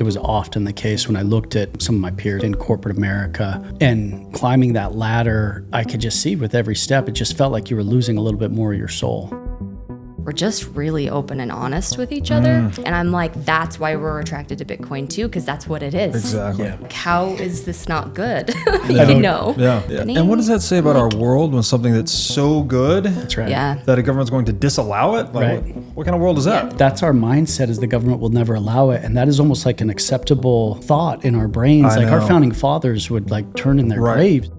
It was often the case when I looked at some of my peers in corporate America and climbing that ladder, I could just see with every step, it just felt like you were losing a little bit more of your soul. We're just really open and honest with each other. And I'm like, that's why we're attracted to Bitcoin too, because that's what it is. Exactly. Yeah. Like, how is this not good? Yeah. You know? Yeah. And what does that say about our world when something that's so good That's right. Yeah. that a government's going to disallow it? Like, Right. what kind of world is that? That's our mindset, is the government will never allow it. And that is almost like an acceptable thought in our brains. I Like our know. founding fathers would like turn in their Right. graves.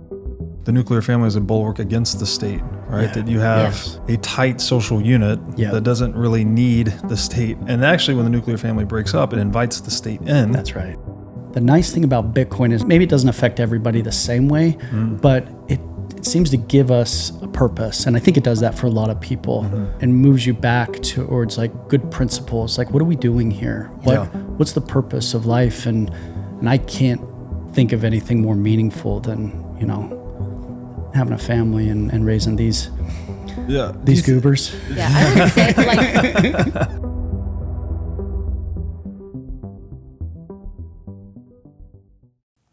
The nuclear family is a bulwark against the state, right? Yeah. That you have a tight social unit Yeah. that doesn't really need the state. And actually, when the nuclear family breaks up, it invites the state in. That's right. The nice thing about Bitcoin is maybe it doesn't affect everybody the same way, but it seems to give us a purpose. And I think it does that for a lot of people and moves you back towards like good principles. Like, what are we doing here? What's the purpose of life? And I can't think of anything more meaningful than, having a family and raising these goobers. Yeah, I would say like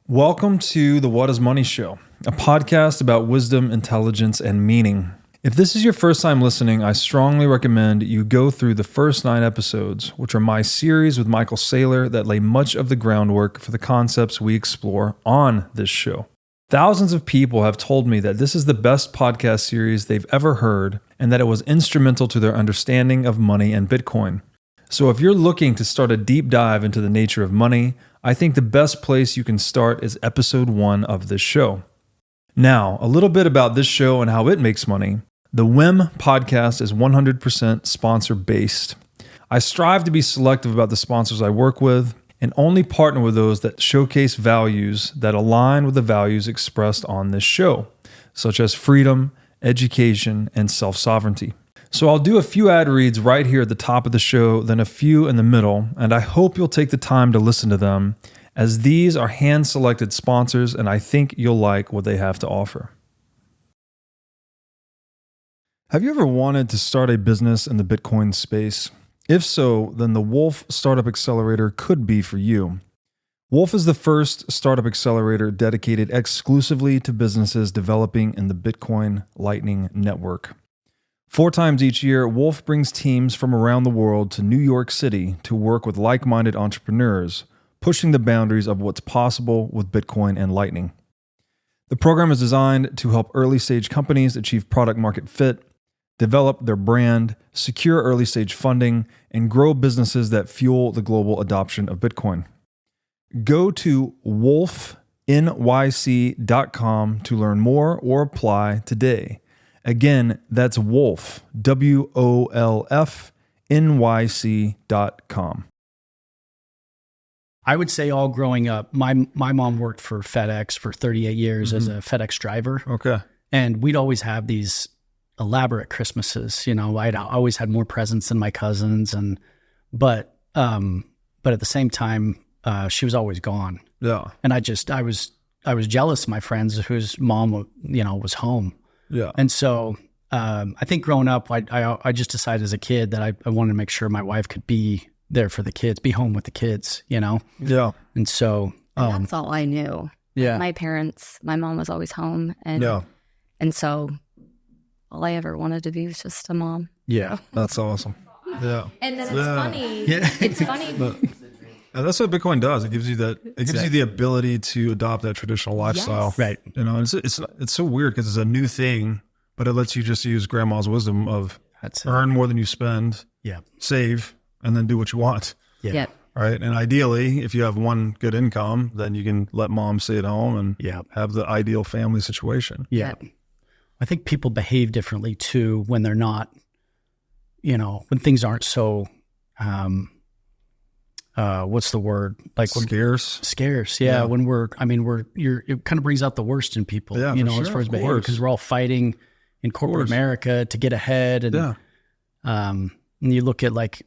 Welcome to the What is Money Show, a podcast about wisdom, intelligence, and meaning. If this is your first time listening, I strongly recommend you go through the first 9 episodes, which are my series with Michael Saylor that lay much of the groundwork for the concepts we explore on this show. Thousands of people have told me that this is the best podcast series they've ever heard and that it was instrumental to their understanding of money and Bitcoin. So if you're looking to start a deep dive into the nature of money, I think the best place you can start is episode 1 of this show. Now, a little bit about this show and how it makes money. The WiM podcast is 100% sponsor-based. I strive to be selective about the sponsors I work with and only partner with those that showcase values that align with the values expressed on this show, such as freedom, education, and self-sovereignty. So I'll do a few ad reads right here at the top of the show, then a few in the middle, and I hope you'll take the time to listen to them, as these are hand-selected sponsors, and I think you'll like what they have to offer. Have you ever wanted to start a business in the Bitcoin space? If so, then the Wolf Startup Accelerator could be for you. Wolf is the first startup accelerator dedicated exclusively to businesses developing in the Bitcoin Lightning Network. 4 times each year, Wolf brings teams from around the world to New York City to work with like-minded entrepreneurs, pushing the boundaries of what's possible with Bitcoin and Lightning. The program is designed to help early-stage companies achieve product-market fit, develop their brand, secure early-stage funding, and grow businesses that fuel the global adoption of Bitcoin. Go to wolfnyc.com to learn more or apply today. Again, that's Wolf, WOLFNYC.com. I would say all growing up, my mom worked for FedEx for 38 years as a FedEx driver. Okay. And we'd always have these elaborate Christmases. I'd always had more presents than my cousins, but at the same time, she was always gone. Yeah. And I was jealous of my friends whose mom, was home. Yeah. And so I think growing up, I just decided as a kid that I wanted to make sure my wife could be there for the kids, be home with the kids, Yeah. And so that's all I knew. Yeah. My mom was always home, and so all I ever wanted to be was just a mom. Yeah. That's awesome. Yeah. And then it's funny. Yeah. It's funny. And that's what Bitcoin does. It gives you that. It gives you the ability to adopt that traditional lifestyle. Yes. Right. It's so weird because it's a new thing, but it lets you just use grandma's wisdom of That's it. earn more than you spend, Yeah. save, and then do what you want. Yeah. Yep. Right. And ideally, if you have one good income, then you can let mom stay at home and have the ideal family situation. Yeah. I think people behave differently too when they're not, when things aren't so, what's the word? Like Scarce. Scarce. Yeah. When it kind of brings out the worst in people, Yeah, as far as behavior, because we're all fighting in corporate America to get ahead. And, and you look at back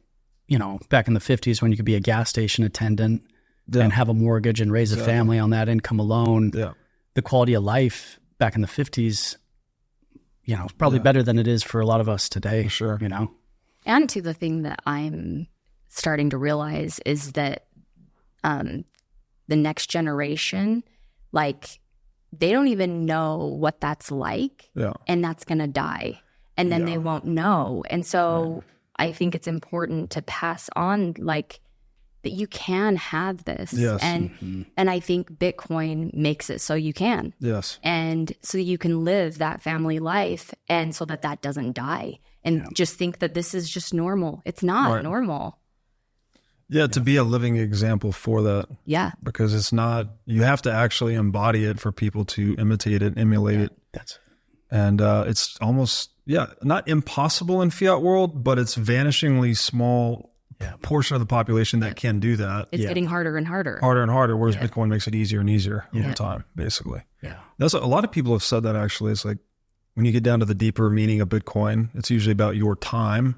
in the 50s when you could be a gas station attendant and have a mortgage and raise a family on that income alone. Yeah. The quality of life back in the 50s, probably better than it is for a lot of us today. For sure. And to the thing that I'm starting to realize is that the next generation, like they don't even know what that's like, and that's going to die, and then they won't know. And so I think it's important to pass on like that you can have this. And I think Bitcoin makes it so you can. And so you can live that family life, and so that doesn't die, and just think that this is just normal. It's not normal. To be a living example for that. Because it's not, you have to actually embody it for people to imitate it, emulate it. And it's almost, not impossible in fiat world, but it's vanishingly small portion of the population that can do that. It's getting harder and harder. Whereas Bitcoin makes it easier and easier over time, basically. That's a lot of people have said that actually. It's like when you get down to the deeper meaning of Bitcoin, it's usually about your time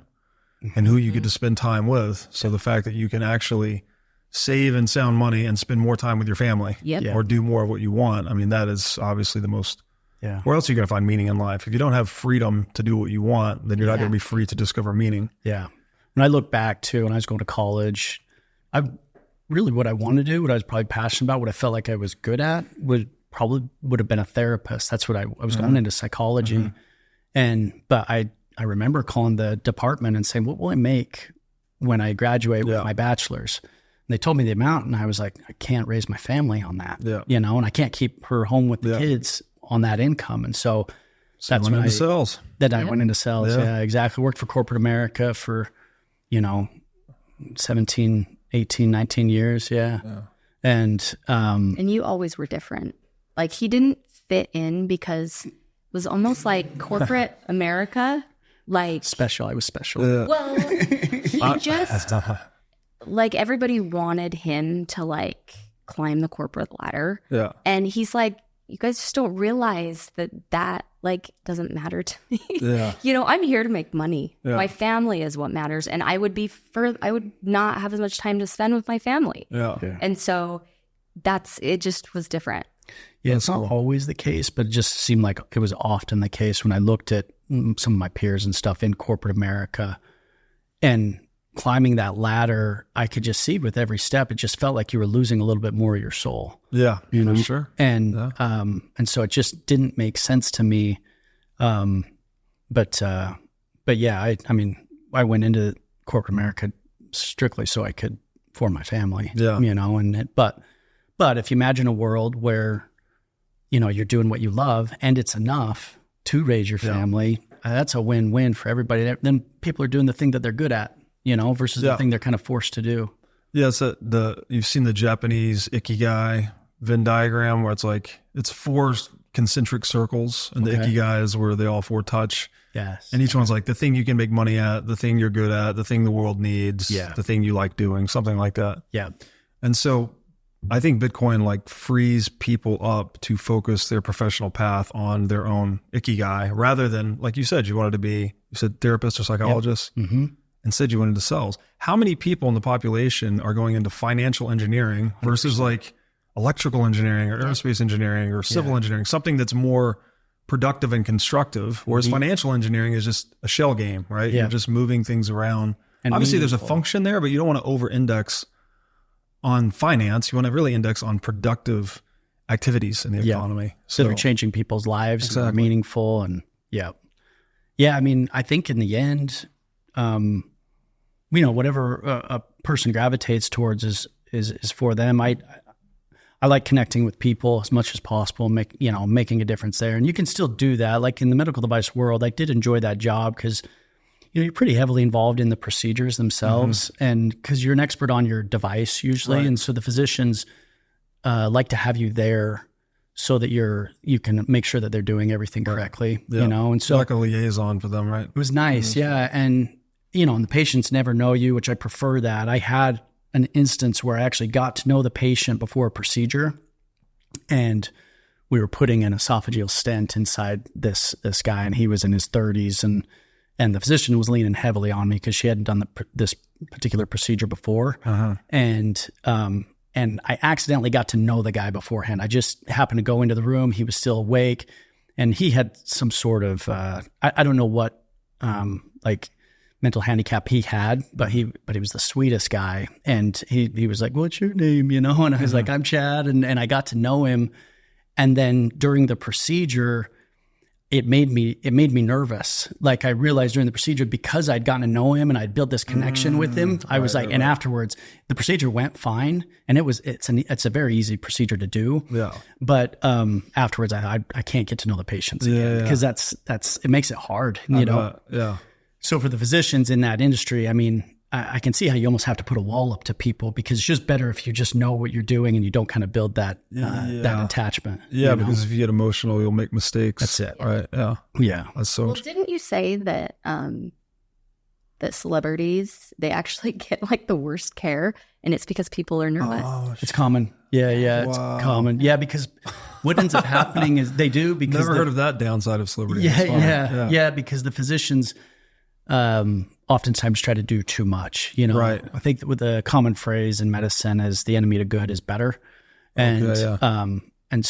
and who you get to spend time with. So the fact that you can actually save and sound money and spend more time with your family or do more of what you want. I mean, that is obviously the most, where else are you going to find meaning in life? If you don't have freedom to do what you want, then you're not going to be free to discover meaning. When I look back to when I was going to college, what I wanted to do, what I was probably passionate about, what I felt like I was good at would have been a therapist. That's what I was going into psychology. But I remember calling the department and saying, what will I make when I graduate with my bachelor's? And they told me the amount, and I was like, I can't raise my family on that, and I can't keep her home with the kids on that income. And so that's when I went into sales. Exactly. Worked for corporate America for 17, 18, 19 years. And you always were different. Like he didn't fit in because it was almost like corporate America, like special. I was special. Well, he just like everybody wanted him to like climb the corporate ladder. And he's like, you guys just don't realize that like doesn't matter to me. I'm here to make money. My family is what matters, and I would not have as much time to spend with my family. And so it just was different. It's not always the case, but it just seemed like it was often the case when I looked at some of my peers and stuff in corporate America, and climbing that ladder, I could just see with every step, it just felt like you were losing a little bit more of your soul. For sure. And so it just didn't make sense to me. But I went into corporate America strictly so I could form my family, but if you imagine a world where, you're doing what you love and it's enough to raise your family, that's a win-win for everybody. Then people are doing the thing that they're good at, versus the thing they're kind of forced to do. So you've seen the Japanese Ikigai Venn diagram where it's 4 concentric circles, and the Ikigai is where they all 4 touch. And each one's like the thing you can make money at, the thing you're good at, the thing the world needs, the thing you like doing, something like that. And so I think Bitcoin like frees people up to focus their professional path on their own Ikigai rather than, like you said, you said therapist or psychologist. Instead, you went into sales. How many people in the population are going into financial engineering versus 100%. Like electrical engineering or aerospace engineering or civil engineering, something that's more productive and constructive, whereas financial engineering is just a shell game, right? You're just moving things around. And obviously there's a function there, but you don't want to over-index on finance. You want to really index on productive activities in the economy. So they're changing people's lives. Exactly. And they're meaningful. And I mean, I think in the end, whatever a person gravitates towards is for them. I like connecting with people as much as possible, making a difference there. And you can still do that. Like in the medical device world, I did enjoy that job because, you're pretty heavily involved in the procedures themselves, and because you're an expert on your device usually. Right. And so the physicians like to have you there so that you can make sure that they're doing everything correctly, and so like a liaison for them, right? It was nice. And, and the patients never know you, which I prefer that. I had an instance where I actually got to know the patient before a procedure, and we were putting an esophageal stent inside this guy, and he was in his 30s, and the physician was leaning heavily on me because she hadn't done this particular procedure before. And I accidentally got to know the guy beforehand. I just happened to go into the room. He was still awake, and he had some sort of, I don't know what, mental handicap he had, but he was the sweetest guy. And he was like, "What's your name?" And I was like, "I'm Chad." And I got to know him. And then during the procedure, it made me nervous. Like I realized during the procedure, because I'd gotten to know him and I'd built this connection with him, I was like, and afterwards the procedure went fine. And it's a very easy procedure to do. Yeah. But afterwards I can't get to know the patients again, because that's it makes it hard, Yeah. So for the physicians in that industry, I mean, I can see how you almost have to put a wall up to people, because it's just better if you just know what you're doing and you don't kind of build that attachment. Yeah, because if you get emotional, you'll make mistakes. That's it. Right. Yeah. Yeah. That's so. Well, didn't you say that that celebrities, they actually get like the worst care, and it's because people are nervous? Oh, it's common. Yeah. It's common. Yeah, because what ends up happening is they do because never heard of that downside of celebrities. Yeah, because the physicians oftentimes try to do too much, Right. I think that with the common phrase in medicine is the enemy to good is better. And, and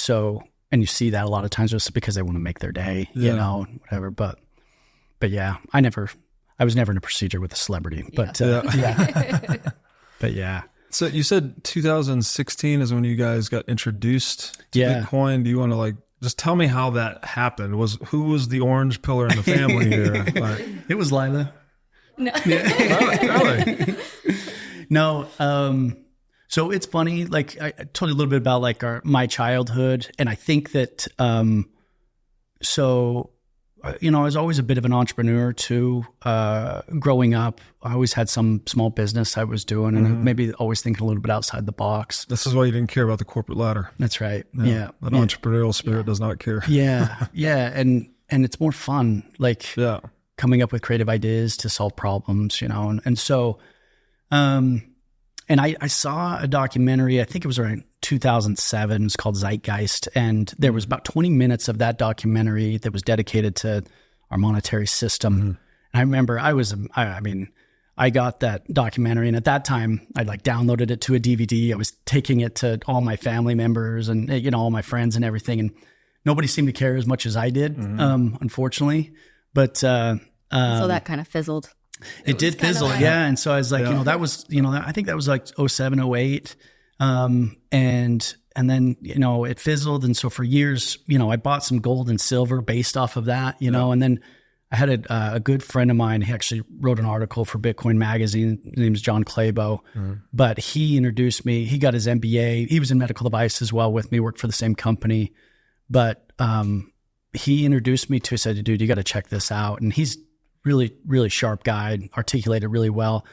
you see that a lot of times just because they want to make their day, whatever. But yeah, I was never in a procedure with a celebrity, but, but yeah. So you said 2016 is when you guys got introduced to Bitcoin. Do you want to just tell me how that happened? Who was the orange pillar in the family here? It was Lyla. No. Really? No. So it's funny. Like I told you a little bit about my childhood, and I think that I was always a bit of an entrepreneur too. Growing up, I always had some small business I was doing, and maybe always thinking a little bit outside the box. This is why you didn't care about the corporate ladder. That's right. Yeah. That entrepreneurial spirit does not care. Yeah. And it's more fun. Coming up with creative ideas to solve problems, and so, and I saw a documentary, I think it was around 2007, it was called Zeitgeist, and there was about 20 minutes of that documentary that was dedicated to our monetary system. And I remember I got that documentary, and at that time I downloaded it to a DVD. I was taking it to all my family members and, all my friends and everything. And nobody seemed to care as much as I did, unfortunately. But so that kind of fizzled. It did fizzle, And so I was like, that was, I think that was 07, 08. And then, it fizzled. And so for years, I bought some gold and silver based off of that, and then I had a good friend of mine. He actually wrote an article for Bitcoin Magazine. His name is John Clabo, but he introduced me. He got his MBA. He was in medical device as well with me, worked for the same company, but, he introduced me to, he said, "Dude, you got to check this out." And he's really, really sharp guy, articulated really well.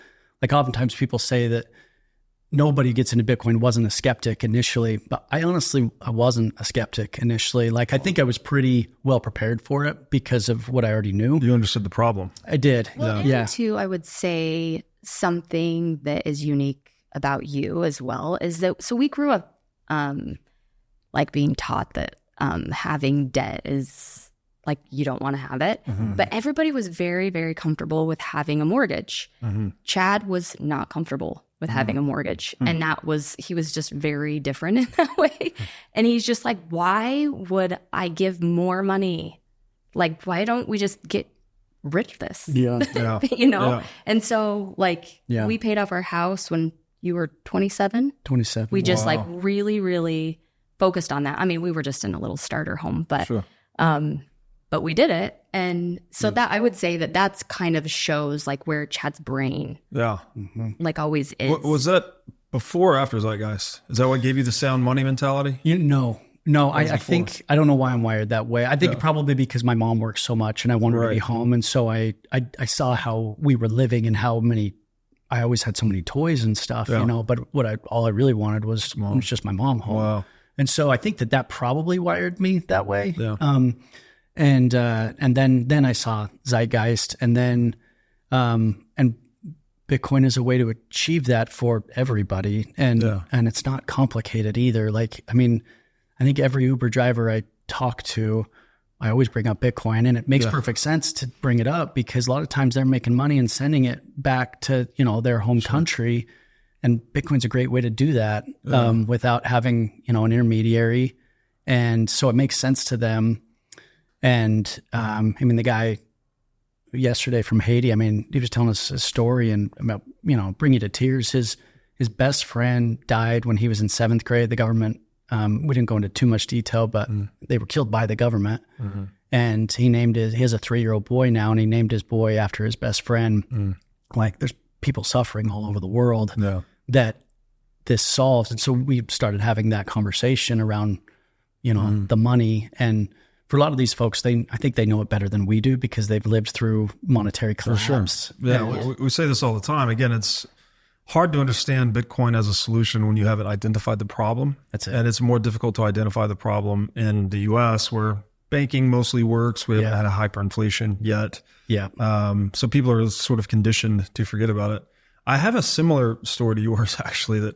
Oftentimes people say that nobody gets into Bitcoin wasn't a skeptic initially, but I wasn't a skeptic initially. I think I was pretty well prepared for it because of what I already knew. You understood the problem. I did. Well, and too, I would say something that is unique about you as well is that, so we grew up being taught that having debt is you don't want to have it. But everybody was very, very comfortable with having a mortgage. Chad was not comfortable with having a mortgage. And he was just very different in that way. And he's just like, why would I give more money? Why don't we just get rid of this? Yeah. And so we paid off our house when you were 27. 27. We just really, really focused on that. I mean, we were just in a little starter home, but but we did it. And so that I would say that's kind of shows where Chad's brain always is. Was that before or after Zeitgeist? Is that what gave you the sound money mentality? No, I think, I don't know why I'm wired that way. I think probably because my mom works so much and I wanted to be home. And so I saw how we were living and how I always had so many toys and stuff, but all I really wanted was just my mom home. Wow. And so I think that probably wired me that way. Yeah. And then I saw Zeitgeist, and then and Bitcoin is a way to achieve that for everybody, and it's not complicated either. I think every Uber driver I talk to, I always bring up Bitcoin, and it makes perfect sense to bring it up because a lot of times they're making money and sending it back to their home country. And Bitcoin's a great way to do that without having, an intermediary. And so it makes sense to them. And the guy yesterday from Haiti. I mean, he was telling us a story and about, bring you to tears. His best friend died when he was in 7th grade. The government, we didn't go into too much detail, but they were killed by the government. Mm-hmm. And he has a 3-year-old boy now, and he named his boy after his best friend. Like, there's people suffering all over the world that this solves. And so we started having that conversation around, the money. And for a lot of these folks, I think they know it better than we do because they've lived through monetary collapse. For sure. Yeah, we say this all the time. Again, it's hard to understand Bitcoin as a solution when you haven't identified the problem. That's it. And it's more difficult to identify the problem in the U.S. where banking mostly works. We haven't had a hyperinflation yet. Yeah. So people are sort of conditioned to forget about it. I have a similar story to yours, actually, that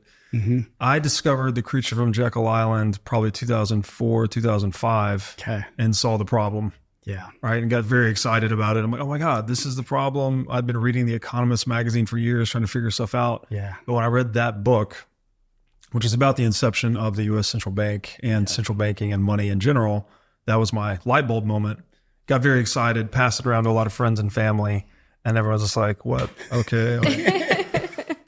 I discovered the creature from Jekyll Island probably 2004, 2005, and saw the problem. Yeah. Right. And got very excited about it. I'm like, oh my God, this is the problem. I've been reading The Economist magazine for years trying to figure stuff out. Yeah. But when I read that book, which is about the inception of the U.S. central bank and central banking and money in general, that was my light bulb moment. Got very excited, passed it around to a lot of friends and family. And everyone's just like, what? Okay.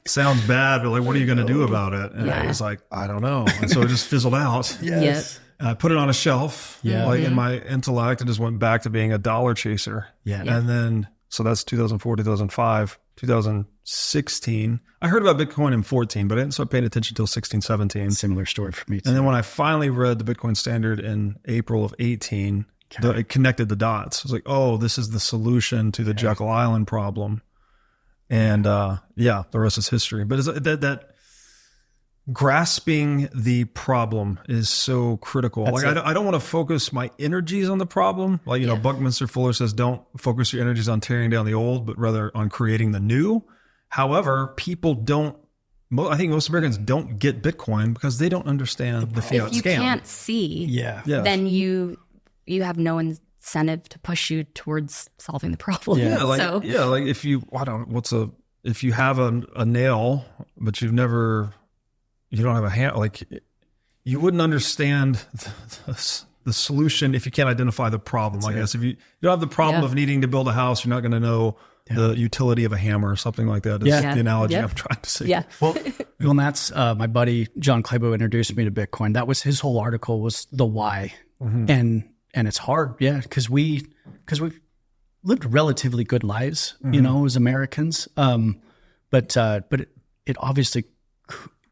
Sounds bad, but like, what are you going to do about it? And I was like, I don't know. And so it just fizzled out. Yes. I put it on a shelf. Like in my intellect, it just went back to being a dollar chaser. And then, so that's 2004, 2005, 2016. I heard about Bitcoin in 14, but I didn't start paying attention until 16, 17. Similar story for me too. And then when I finally read the Bitcoin Standard in April of 18, it connected the dots. I was like, oh, this is the solution to the Jekyll Island problem. And the rest is history. But that grasping the problem is so critical. That's I don't want to focus my energies on the problem. Like, Buckminster Fuller says, don't focus your energies on tearing down the old, but rather on creating the new. However, people I think most Americans don't get Bitcoin because they don't understand the fiat scam. If you can't see, then you have no incentive to push you towards solving the problem. Like if you, if you have a nail, but you don't have a hand, like you wouldn't understand the solution if you can't identify the problem. I guess if you don't have the problem of needing to build a house, you're not going to know the utility of a hammer or something like that. Is the analogy I'm trying to say. Yeah. Well, and that's my buddy John Clabo introduced me to Bitcoin. That was his whole article was the why. And it's hard, because we've lived relatively good lives, as Americans. But it obviously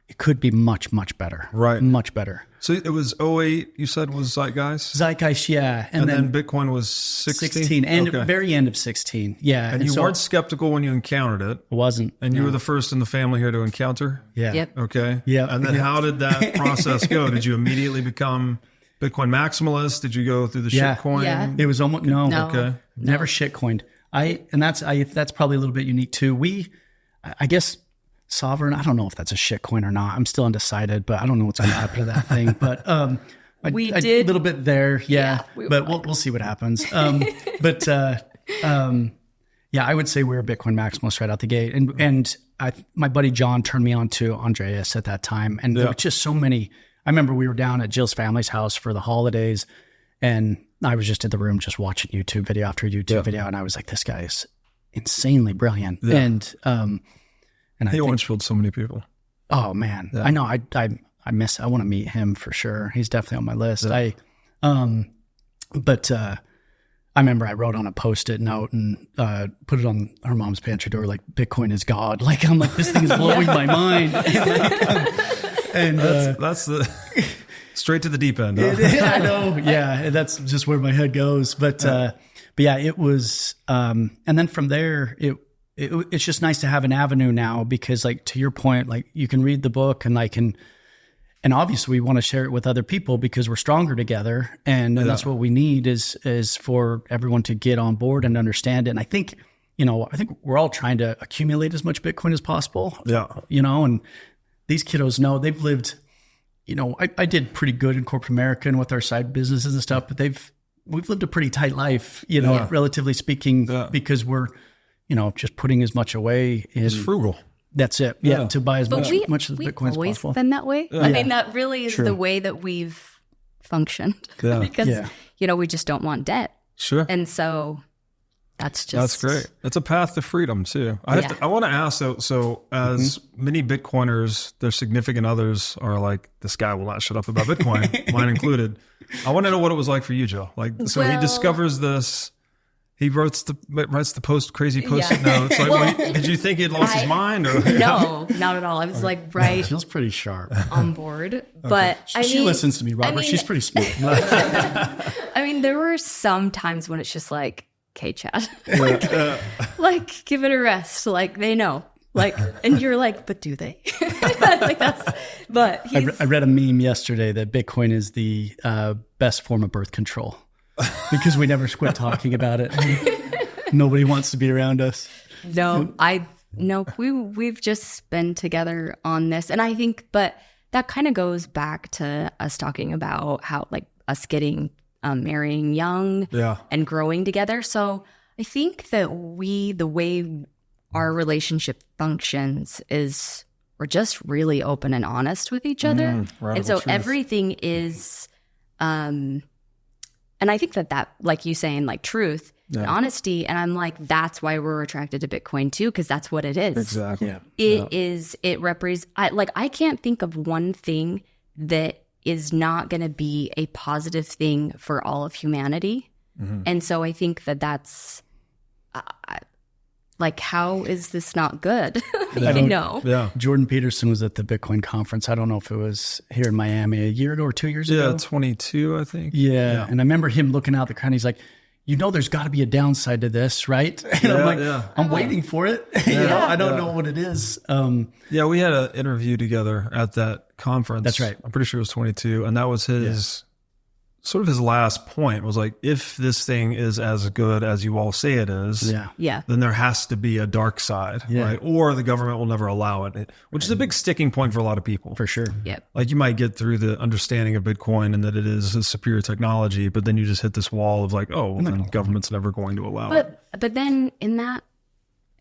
it could be much, much better. Right. Much better. So it was 08, you said, was Zeitgeist? Zeitgeist, yeah. And then Bitcoin was 16? And very end of 16, yeah. And you weren't skeptical when you encountered it? Wasn't. And you were the first in the family here to encounter? Yeah. Yep. Okay. Yeah. And then how did that process go? Did you immediately become Bitcoin maximalist? Did you go through the shitcoin? Yeah. It was almost, no. Okay. Never shitcoined. That's probably a little bit unique too. I guess, Sovereign, I don't know if that's a shit coin or not. I'm still undecided, but I don't know what's going to happen to that thing. But I did a little bit there, but we'll see what happens. I would say we were Bitcoin maximalists right out the gate. And my buddy John turned me on to Andreas at that time. And there were just so many. I remember we were down at Jill's family's house for the holidays, and I was just in the room just watching YouTube video after YouTube video, and I was like, this guy is insanely brilliant. Yeah. And he orange-pilled so many people. Oh man, I know. I want to meet him for sure. He's definitely on my list. Yeah. I remember I wrote on a Post-it note and put it on her mom's pantry door, like, Bitcoin is God. Like, I'm like, this thing is blowing my mind. And that's the straight to the deep end. Huh? I know. Yeah, that's just where my head goes. But it was. And then from there, it's just nice to have an avenue now because, like, to your point, like, you can read the book and and obviously we want to share it with other people because we're stronger together. And that's what we need is for everyone to get on board and understand it. And I think we're all trying to accumulate as much Bitcoin as possible. Yeah. And these kiddos know they've lived, I did pretty good in corporate America and with our side businesses and stuff, but we've lived a pretty tight life, relatively speaking, because we're, just putting as much away. It's frugal. That's it. Yeah. To buy as much of Bitcoin as possible. We've always been that way. Yeah. I mean, that really is the way that we've functioned because, we just don't want debt. Sure. And so That's great. It's a path to freedom too. I want to ask so as many Bitcoiners, their significant others are like, this guy will not shut up about Bitcoin, mine included. I want to know what it was like for you, Jill. Like, so he discovers this. He writes the crazy post-it notes. Like, did you think he'd lost his mind? Or? No, not at all. I was like right. Feels pretty sharp on board. But she listens to me, Robert. She's pretty smart. I mean, there were some times when it's just like, okay, Chad, like give it a rest. Like they know. Like, and you're like, but do they? Like but I read a meme yesterday that Bitcoin is the best form of birth control. Because we never quit talking about it. Nobody wants to be around us. No, we've just been together on this. And I think, but that kind of goes back to us talking about how like us getting, marrying young and growing together. So I think that the way our relationship functions is we're just really open and honest with each other. And so everything is, and I think that like you saying, like truth and honesty. And I'm like, that's why we're attracted to Bitcoin too, because that's what it is. Exactly. Yeah. It represents, I can't think of one thing that is not going to be a positive thing for all of humanity. And so I think that's like, how is this not good? No. Yeah. Jordan Peterson was at the Bitcoin conference. I don't know if it was here in Miami a year ago or 2 years ago. Yeah, 22, I think. Yeah. And I remember him looking out the crowd. He's like, there's got to be a downside to this, right? And I'm like, I'm waiting for it. I don't know what it is. We had an interview together at that conference. That's right. I'm pretty sure it was 22. And that was his sort of his last point was like, if this thing is as good as you all say it is, then there has to be a dark side, right? Or the government will never allow it, which is a big sticking point for a lot of people. For sure. Yep. Like you might get through the understanding of Bitcoin and that it is a superior technology, but then you just hit this wall of like, then government's never going to allow it. But then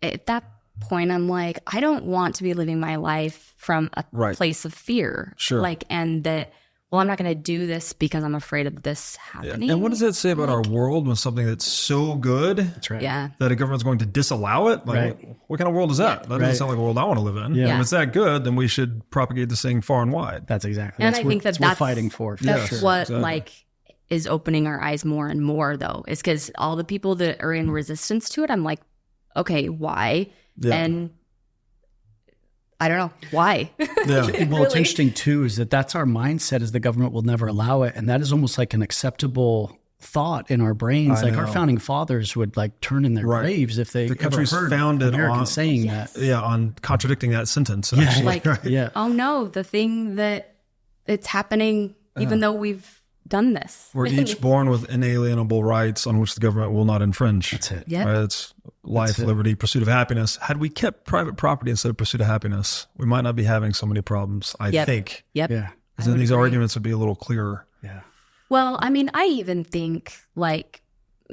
at that point, I'm like, I don't want to be living my life from a place of fear. Sure. Like, and that, well, I'm not going to do this because I'm afraid of this happening. And what does that say about our world when something that's so good that a government's going to disallow it? Like, what kind of world is that? That doesn't sound like a world I want to live in. Yeah. If it's that good, then we should propagate this thing far and wide. That's exactly. And I think that's what we're fighting for. That's what like is opening our eyes more and more, though, is because all the people that are in resistance to it, I'm like, okay, why? Yeah. And I don't know why. Well, it's interesting too, is that's our mindset is the government will never allow it. And that is almost like an acceptable thought in our brains. Like our founding fathers would like turn in their graves if they the country's ever heard founded Americans on saying that. Yeah, on contradicting that sentence. Yeah. Actually. Like, oh no, the thing that it's happening, even though we've done this. We're each born with inalienable rights on which the government will not infringe. That's it. Yeah. Right? It's life, liberty, pursuit of happiness. Had we kept private property instead of pursuit of happiness, we might not be having so many problems, I think. Yep. Yeah. Because then these arguments would be a little clearer. Yeah. Well, I mean, I even think like,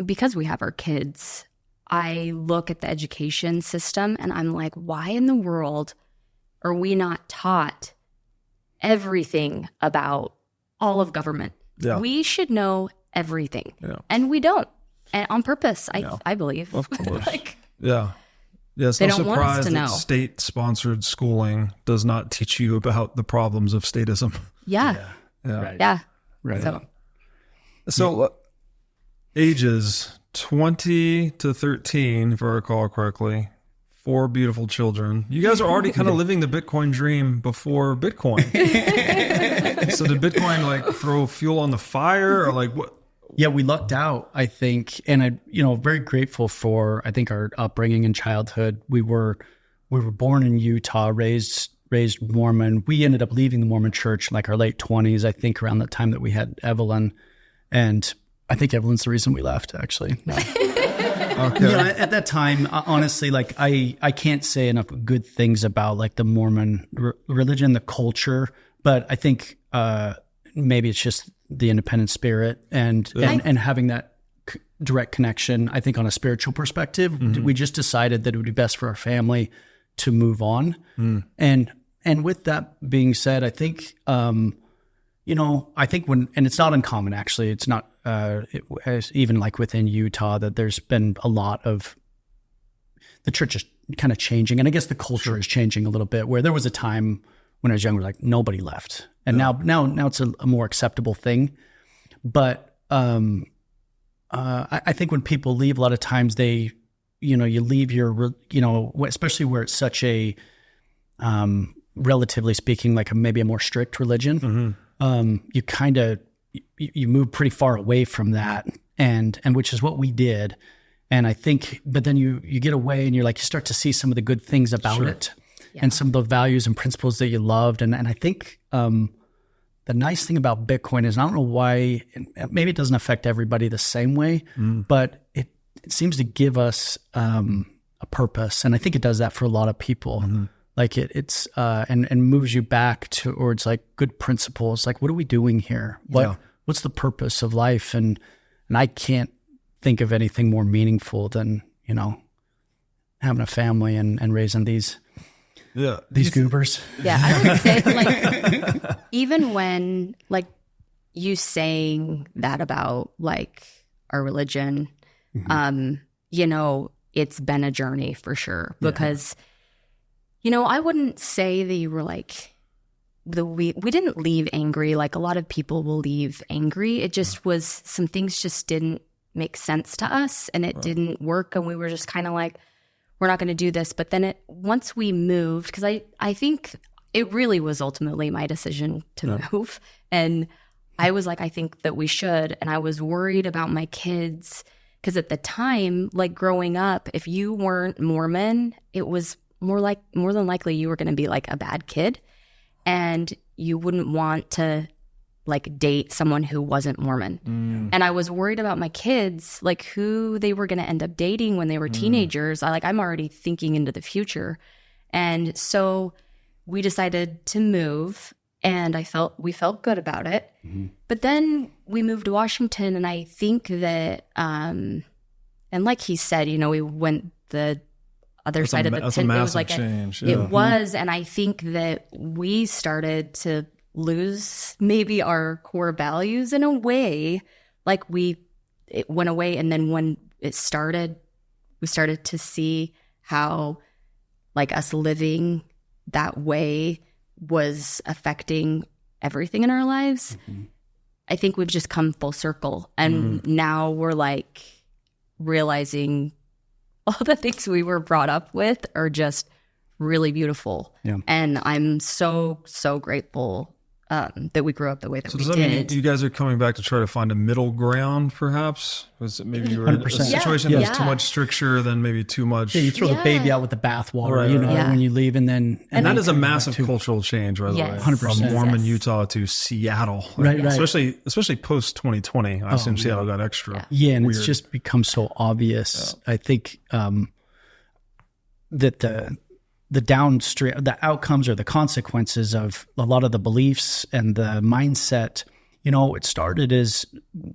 because we have our kids, I look at the education system and I'm like, why in the world are we not taught everything about all of government? Yeah. We should know everything. Yeah. And we don't. And on purpose, I believe. Of course. Like, yeah. It's they no don't want us surprise to that know. State-sponsored schooling does not teach you about the problems of statism. Yeah. Right. Yeah. Right. So ages 20 to 13, if I recall correctly, 4 beautiful children. You guys are already kind of living the Bitcoin dream before Bitcoin. So did Bitcoin like throw fuel on the fire or like what? Yeah, we lucked out, I think. And I, very grateful for, I think, our upbringing and childhood. We were born in Utah, raised Mormon. We ended up leaving the Mormon church like our late 20s, I think, around the time that we had Evelyn. And I think Evelyn's the reason we left, actually. No. Okay. At that time, honestly, like I can't say enough good things about like the Mormon religion, the culture, but I think maybe it's just the independent spirit and having that direct connection. I think on a spiritual perspective, we just decided that it would be best for our family to move on. And with that being said, I think, I think and it's not uncommon, actually. It's not even like within Utah, that there's been a lot of the church is kind of changing, and I guess the culture is changing a little bit. Where there was a time when I was younger, like nobody left, and now it's a more acceptable thing. But I think when people leave, a lot of times you leave your, especially where it's such a, relatively speaking, like maybe a more strict religion, you kind of, you move pretty far away from that, and which is what we did. And I think, but then you get away and you start to see some of the good things about it, and some of the values and principles that you loved. And I think, the nice thing about Bitcoin is, I don't know why, maybe it doesn't affect everybody the same way, but it seems to give us a purpose. And I think it does that for a lot of people. Like it's and moves you back towards like good principles. Like, what are we doing here? What's the purpose of life? And I can't think of anything more meaningful than, having a family and raising these goobers. Yeah, I would say like even when like you saying that about like our religion, it's been a journey for sure, because I wouldn't say that you were like we didn't leave angry. Like a lot of people will leave angry. It just was some things just didn't make sense to us, and it didn't work, and we were just kind of like, we're not going to do this. But then once we moved, because I think it really was ultimately my decision to move. And I was like, I think that we should. And I was worried about my kids, because at the time, like growing up, if you weren't Mormon, it was more than likely you were going to be like a bad kid, and you wouldn't want to like date someone who wasn't Mormon. And I was worried about my kids, like who they were going to end up dating when they were teenagers. I'm already thinking into the future. And so we decided to move, and we felt good about it. But then we moved to Washington, and I think that, and like he said, we went the other side of the pin. It was like change. It was. And I think that we started to lose maybe our core values in a way. Like it went away, and then when it started, we started to see how like us living that way was affecting everything in our lives. I think we've just come full circle, and now we're like realizing all the things we were brought up with are just really beautiful. And I'm so grateful that we grew up the way that we did. So does that mean you guys are coming back to try to find a middle ground, perhaps? Was it maybe you were in a situation that was too much stricture, then maybe too much? Yeah, you throw the baby out with the bathwater, when you leave, and that is a massive cultural change, by the way. 100%. From Mormon Utah to Seattle, right. Especially post 2020. I assume Seattle got extra. Yeah, and it's just become so obvious. I think that the downstream, the outcomes or the consequences of a lot of the beliefs and the mindset, it started as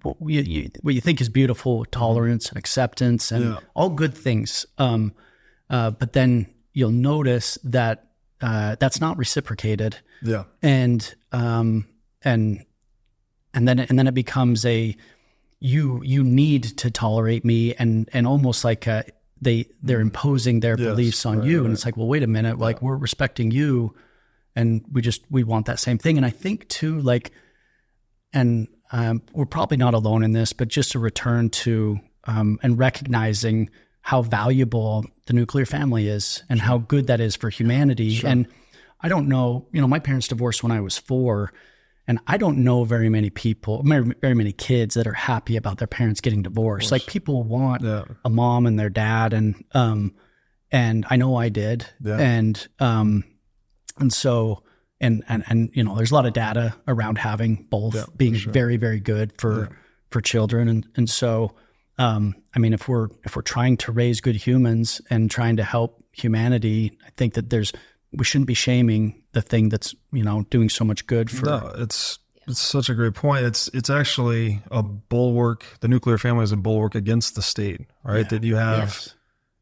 what you think is beautiful, tolerance and acceptance and all good things. But then you'll notice that that's not reciprocated. Yeah. And then it becomes you need to tolerate me, and almost like they're imposing their beliefs on you. And it's like, well, wait a minute, like we're respecting you, and we want that same thing. And I think too, like, and we're probably not alone in this, but just a return to and recognizing how valuable the nuclear family is, and how good that is for humanity. And I don't know, my parents divorced when I was 4, and I don't know very many people, very many kids that are happy about their parents getting divorced. Like people want a mom and their dad, and I know I did. Yeah. And so, and there's a lot of data around having both being very, very good for children. And so, if we're trying to raise good humans and trying to help humanity, I think that we shouldn't be shaming the thing that's, doing so much good for. No, it's such a great point. It's actually a bulwark. The nuclear family is a bulwark against the state, right? Yeah. That you have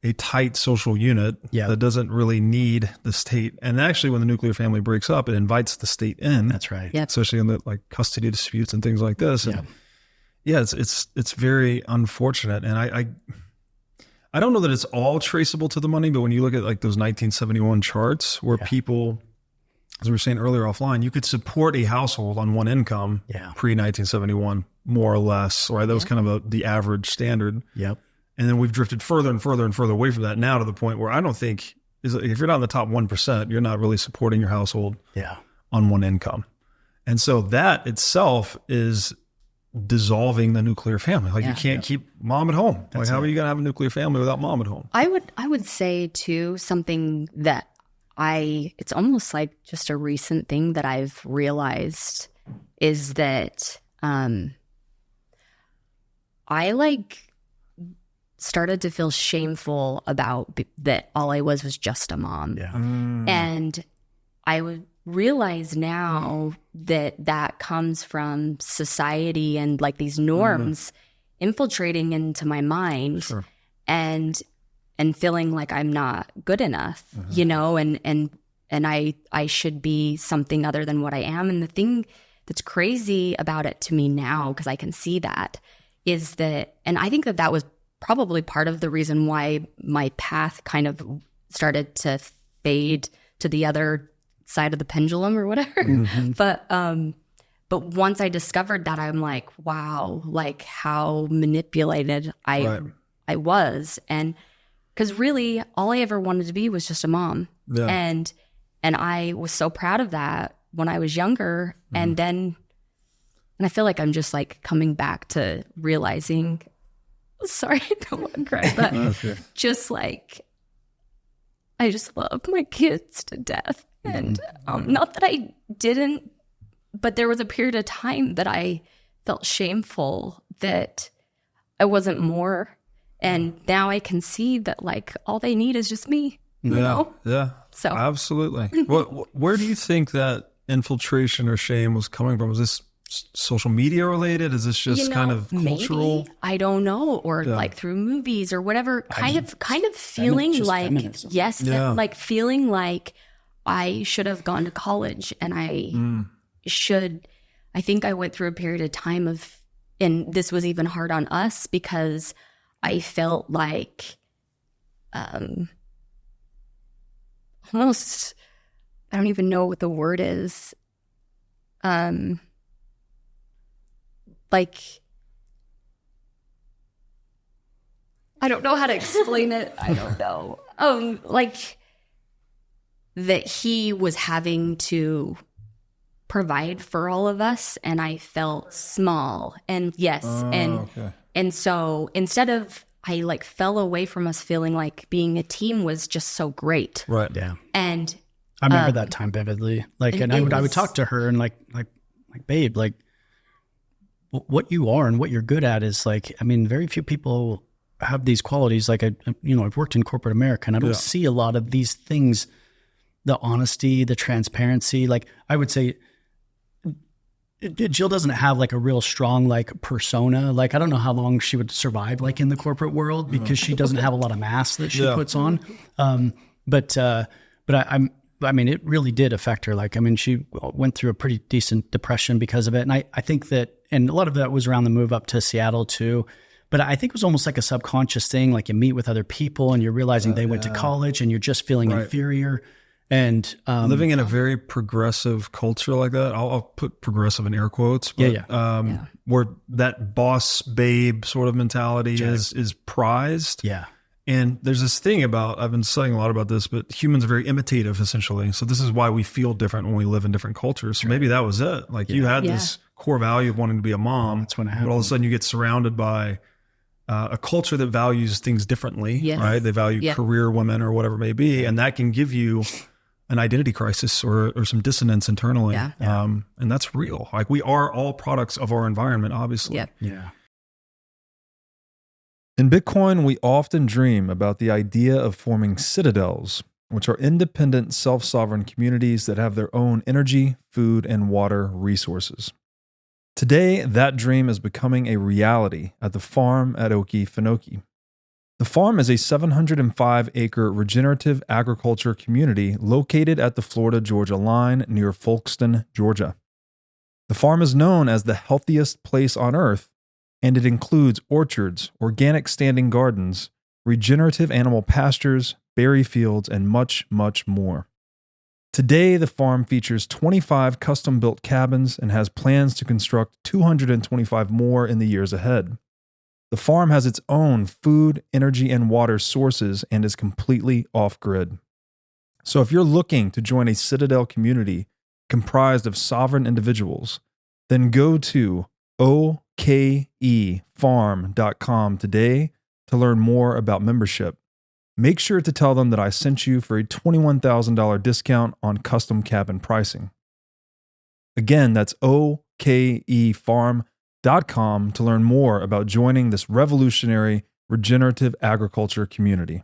a tight social unit that doesn't really need the state. And actually, when the nuclear family breaks up, it invites the state in. That's right. Yep. Especially in the custody disputes and things like this. And Yeah, it's very unfortunate. And I don't know that it's all traceable to the money, but when you look at like those 1971 charts where people, as we were saying earlier offline, you could support a household on one income pre-1971, more or less, right? That was kind of the average standard. Yep. And then we've drifted further and further and further away from that now to the point where I don't think, if you're not in the top 1%, you're not really supporting your household on one income. And so that itself is dissolving the nuclear family. Like you can't keep mom at home. Like how are you going to have a nuclear family without mom at home? I would say too, something that it's almost like just a recent thing that I've realized is that I started to feel shameful about that all I was just a mom. Yeah. And I would realize now that comes from society and like these norms infiltrating into my mind and feeling like I'm not good enough, you know, and I should be something other than what I am. And the thing that's crazy about it to me now, because I can see that, is that, and I think that was probably part of the reason why my path kind of started to fade to the other side of the pendulum or whatever. But once I discovered that, I'm like, wow, like how manipulated I was. And because really all I ever wanted to be was just a mom. Yeah. And I was so proud of that when I was younger. And I feel like I'm just like coming back to realizing, sorry, I don't want to cry, but just like, I just love my kids to death. And not that I didn't, but there was a period of time that I felt shameful that I wasn't more. And now I can see that like all they need is just me. You know? Yeah. So absolutely. Where do you think that infiltration or shame was coming from? Was this social media related? Is this just kind of cultural? Maybe, I don't know, or like through movies or whatever. Kind of feeling like feminism. Like feeling like I should have gone to college, and I think I went through a period of time of, and this was even hard on us because I felt like almost, I don't even know what the word is. Like, I don't know how to explain it. I don't know. Like that he was having to provide for all of us, and I felt small. And and so instead of, I like fell away from us feeling like being a team was just so great. Right. Yeah. And I remember that time vividly. Like, and I would talk to her and like, babe, like what you are and what you're good at is like, I mean, very few people have these qualities. Like I've worked in corporate America and I don't see a lot of these things, the honesty, the transparency. Like I would say Jill doesn't have like a real strong like persona. Like I don't know how long she would survive like in the corporate world because she doesn't have a lot of masks that she puts on. But I mean, it really did affect her. Like, I mean, she went through a pretty decent depression because of it. And I think that, and a lot of that was around the move up to Seattle too. But I think it was almost like a subconscious thing. Like you meet with other people and you're realizing they went to college and you're just feeling inferior. And living in a very progressive culture like that, I'll put progressive in air quotes, but where that boss babe sort of mentality is prized. Yeah. And there's this thing about, I've been studying a lot about this, but humans are very imitative essentially. So this is why we feel different when we live in different cultures. So maybe that was it. Like you had this core value of wanting to be a mom. That's when it happened. But all of a sudden you get surrounded by a culture that values things differently, right? They value career women or whatever it may be. And that can give you an identity crisis or some dissonance internally. And that's real. Like we are all products of our environment, obviously. Yeah. In Bitcoin, we often dream about the idea of forming citadels, which are independent, self-sovereign communities that have their own energy, food, and water resources. Today, that dream is becoming a reality at the farm at Okefenokee. The farm is a 705-acre regenerative agriculture community located at the Florida-Georgia line near Folkston, Georgia. The farm is known as the healthiest place on earth and it includes orchards, organic standing gardens, regenerative animal pastures, berry fields, and much, much more. Today, the farm features 25 custom-built cabins and has plans to construct 225 more in the years ahead. The farm has its own food, energy, and water sources and is completely off-grid. So if you're looking to join a Citadel community comprised of sovereign individuals, then go to okefarm.com today to learn more about membership. Make sure to tell them that I sent you for a $21,000 discount on custom cabin pricing. Again, that's okefarm.com to learn more about joining this revolutionary regenerative agriculture community.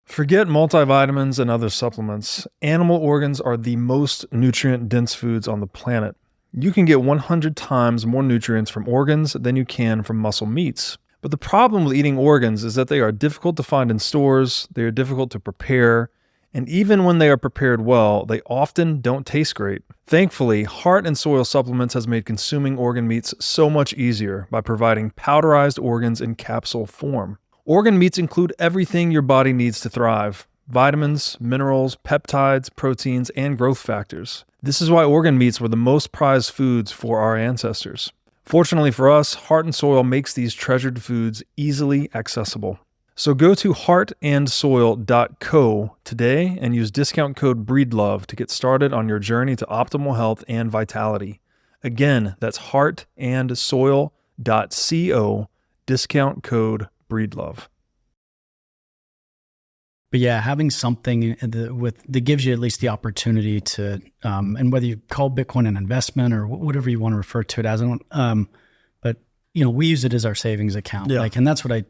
Forget multivitamins and other supplements. Animal organs are the most nutrient-dense foods on the planet. You can get 100 times more nutrients from organs than you can from muscle meats. But the problem with eating organs is that they are difficult to find in stores, they are difficult to prepare, and even when they are prepared well, they often don't taste great. Thankfully, Heart and Soil Supplements has made consuming organ meats so much easier by providing powderized organs in capsule form. Organ meats include everything your body needs to thrive: vitamins, minerals, peptides, proteins, and growth factors. This is why organ meats were the most prized foods for our ancestors. Fortunately for us, Heart and Soil makes these treasured foods easily accessible. So go to heartandsoil.co today and use discount code BREEDLOVE to get started on your journey to optimal health and vitality. Again, that's heartandsoil.co, discount code BREEDLOVE. But yeah, having something that gives you at least the opportunity to, and whether you call Bitcoin an investment or whatever you want to refer to it as, but we use it as our savings account. Yeah. And that's what I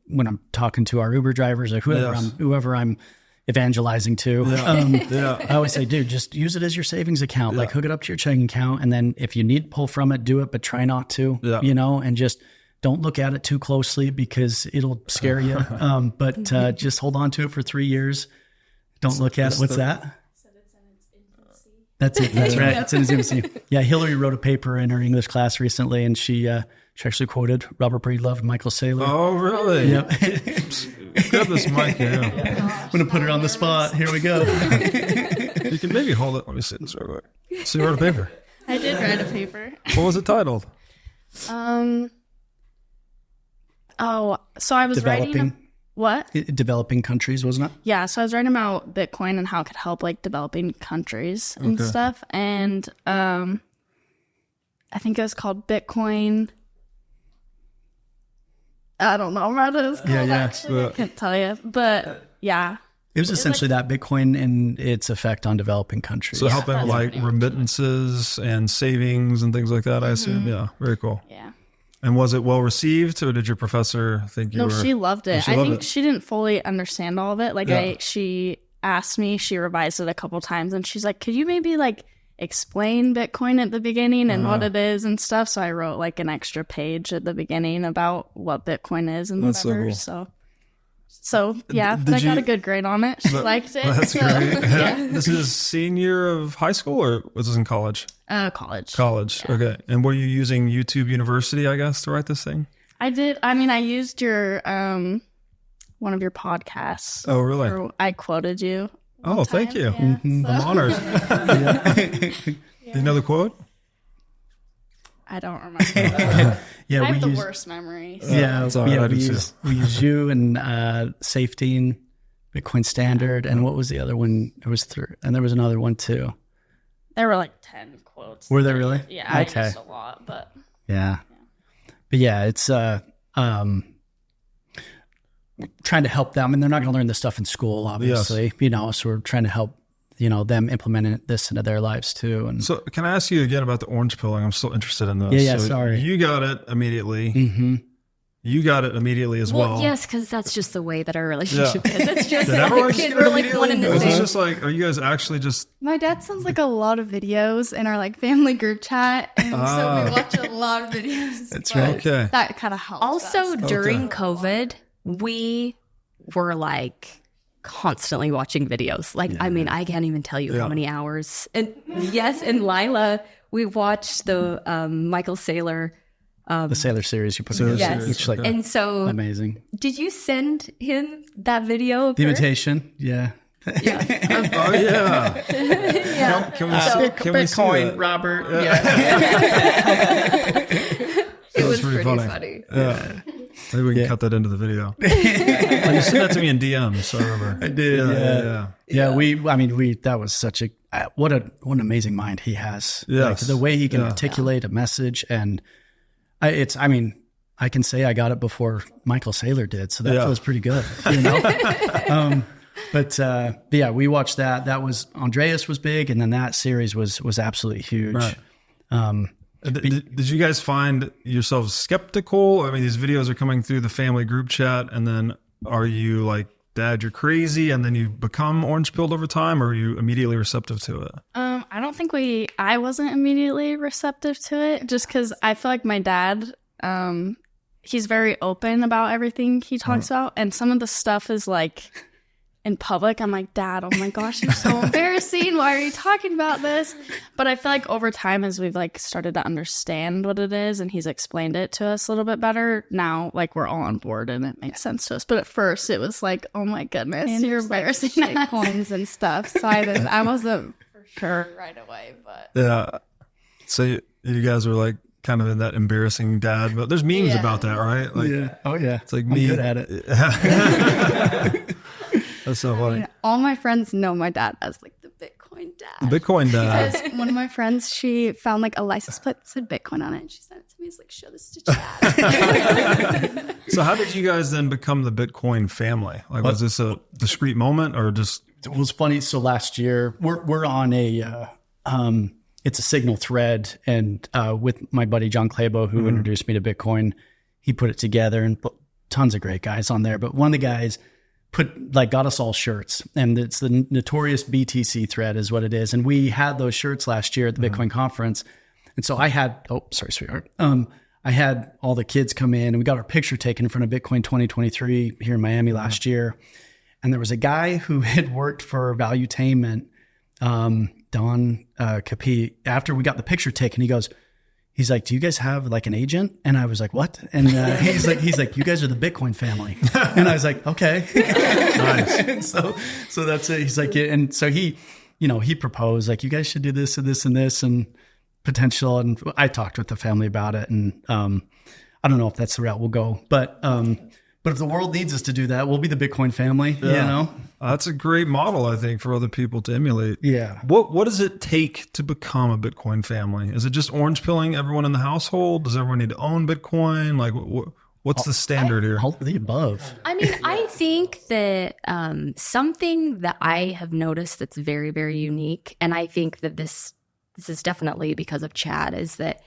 when I'm talking to our Uber drivers or whoever I'm evangelizing to, I always say, dude, just use it as your savings account. Like hook it up to your checking account, and then if you need to pull from it, do it, but try not to. And just don't look at it too closely because it'll scare you. But just hold on to it for 3 years. Don't look at it. What's that? Said it's in its infancy. That's it. That's right. It's in its infancy. Yeah, Hillary wrote a paper in her English class recently, and she actually quoted Robert Breedlove and Michael Saylor. Oh, really? Yep. Grab this mic here. I'm going to put it on the spot. Here we go. You can maybe hold it. Let me see this real quick. So you wrote a paper? I did write a paper. What was it titled? So I was writing... What? Developing countries, wasn't it? Yeah, so I was writing about Bitcoin and how it could help developing countries and stuff. And I think it was called Bitcoin. I don't know what it was called, actually. I can't tell you. But yeah. It was essentially that Bitcoin and its effect on developing countries. So helping remittances and savings and things like that, I assume. Yeah, very cool. Yeah. And was it well received, or did your professor think you were... No, she loved it. I think she didn't fully understand all of it. She asked me, she revised it a couple times, and she's like, could you maybe explain Bitcoin at the beginning and what it is and stuff? So I wrote an extra page at the beginning about what Bitcoin is and whatever. So yeah, but I got a good grade on it. She liked it. That's great. Yeah. This is senior of high school, or was this in college? College. Yeah. Okay. And were you using YouTube University, I guess, to write this thing? I did. I mean, I used your one of your podcasts. Oh, really? I quoted you. Oh, thank you. Yeah, I'm honored. Do you know the quote? I don't remember. Yeah, I have the worst memories. We use you and safety and Bitcoin Standard, and what was the other one? There was and there was another one too. There were 10 quotes. Were there really? Yeah, okay. I used a lot, but yeah. But yeah, it's trying to help them, and they're not going to learn this stuff in school, obviously. Yes. So we're trying to help them implementing this into their lives too. And so can I ask you again about the orange pilling? I'm still interested in this. Yeah, so sorry. You got it immediately. Mm-hmm. You got it immediately as well. Yes, because that's just the way that our relationship is. It's just Did everyone just get it we're immediately? one and the Is same. this just are you guys actually just... My dad sends a lot of videos in our family group chat, and so we watch a lot of videos. That's right. Okay. That kind of helps. Also, during COVID, we were constantly watching videos. I mean, I can't even tell you how many hours. And yes, and Lyla we watched the Michael Saylor. The Sailor series you put together. Yes. Which, like, and so amazing. Did you send him that video? The invitation? Yeah. Yeah. Oh, yeah. Yeah. Can we see that? Robert. It was pretty funny. Yeah. Maybe we can cut that into the video. You sent that to me in DM, so I remember. I did. Yeah. We that was such a what an amazing mind he has. Yes. Like, the way he can articulate a message, and I can say I got it before Michael Saylor did, so that feels pretty good. You know. But we watched that. That was Andreas was big, and then that series was absolutely huge. Right. Did you guys find yourselves skeptical? I mean, these videos are coming through the family group chat, and then are you like, Dad, you're crazy, and then you become orange pilled over time, or are you immediately receptive to it? I don't think I wasn't immediately receptive to it, just because I feel like my dad, he's very open about everything he talks about, and some of the stuff is like in public. I'm like, Dad, oh my gosh, you're so embarrassing. Why are you talking about this? But I feel like over time, as we've like started to understand what it is, and he's explained it to us a little bit better, now like we're all on board and it makes sense to us. But at first it was like, oh my goodness, And you're there's, embarrassing like, coins and stuff. So I wasn't for sure right away, but Yeah. So you guys were like kind of in that embarrassing dad, but there's memes about that, right? Like, Oh yeah. It's like I'm me. good at it. That's so funny. yeah, all my friends know my dad as like the Bitcoin dad. Bitcoin dad. Because one of my friends, she found like a license plate that said Bitcoin on it, and she sent it to me. It's like, show this to Chad. So how did you guys then become the Bitcoin family? Like, was this a discrete moment, or just? It was funny. So last year we're on a it's a Signal thread, and with my buddy John Clabo, who introduced me to Bitcoin, he put it together, and tons of great guys on there. But one of the guys got us all shirts, and it's the notorious BTC thread is what it is. And we had those shirts last year at the Bitcoin conference. And so I had, sorry, sweetheart. I had all the kids come in, and we got our picture taken in front of Bitcoin 2023 here in Miami last year. And there was a guy who had worked for Valuetainment, Don Capie. After we got the picture taken, he's like, do you guys have like an agent? And I was like, what? And he's like, you guys are the Bitcoin family. And I was like, okay. Nice. And so that's it. He's like, and so he proposed like, you guys should do this and this and this and potential. And I talked with the family about it. And I don't know if that's the route we'll go, but if the world needs us to do that, we'll be the Bitcoin family, you know? That's a great model, I think, for other people to emulate. Yeah. What does it take to become a Bitcoin family? Is it just orange pilling everyone in the household? Does everyone need to own Bitcoin? Like, what's the standard here? All of the above. I mean, I think that something that I have noticed that's very, very unique, and I think that this is definitely because of Chad, is that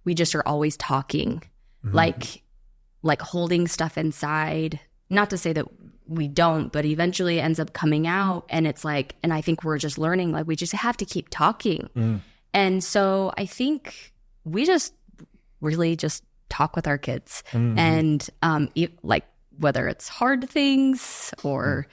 we just are always talking, like holding stuff inside. Not to say that we don't, but eventually it ends up coming out, and it's like, and I think we're just learning, like, we just have to keep talking. And so I think we just really just talk with our kids, and like whether it's hard things or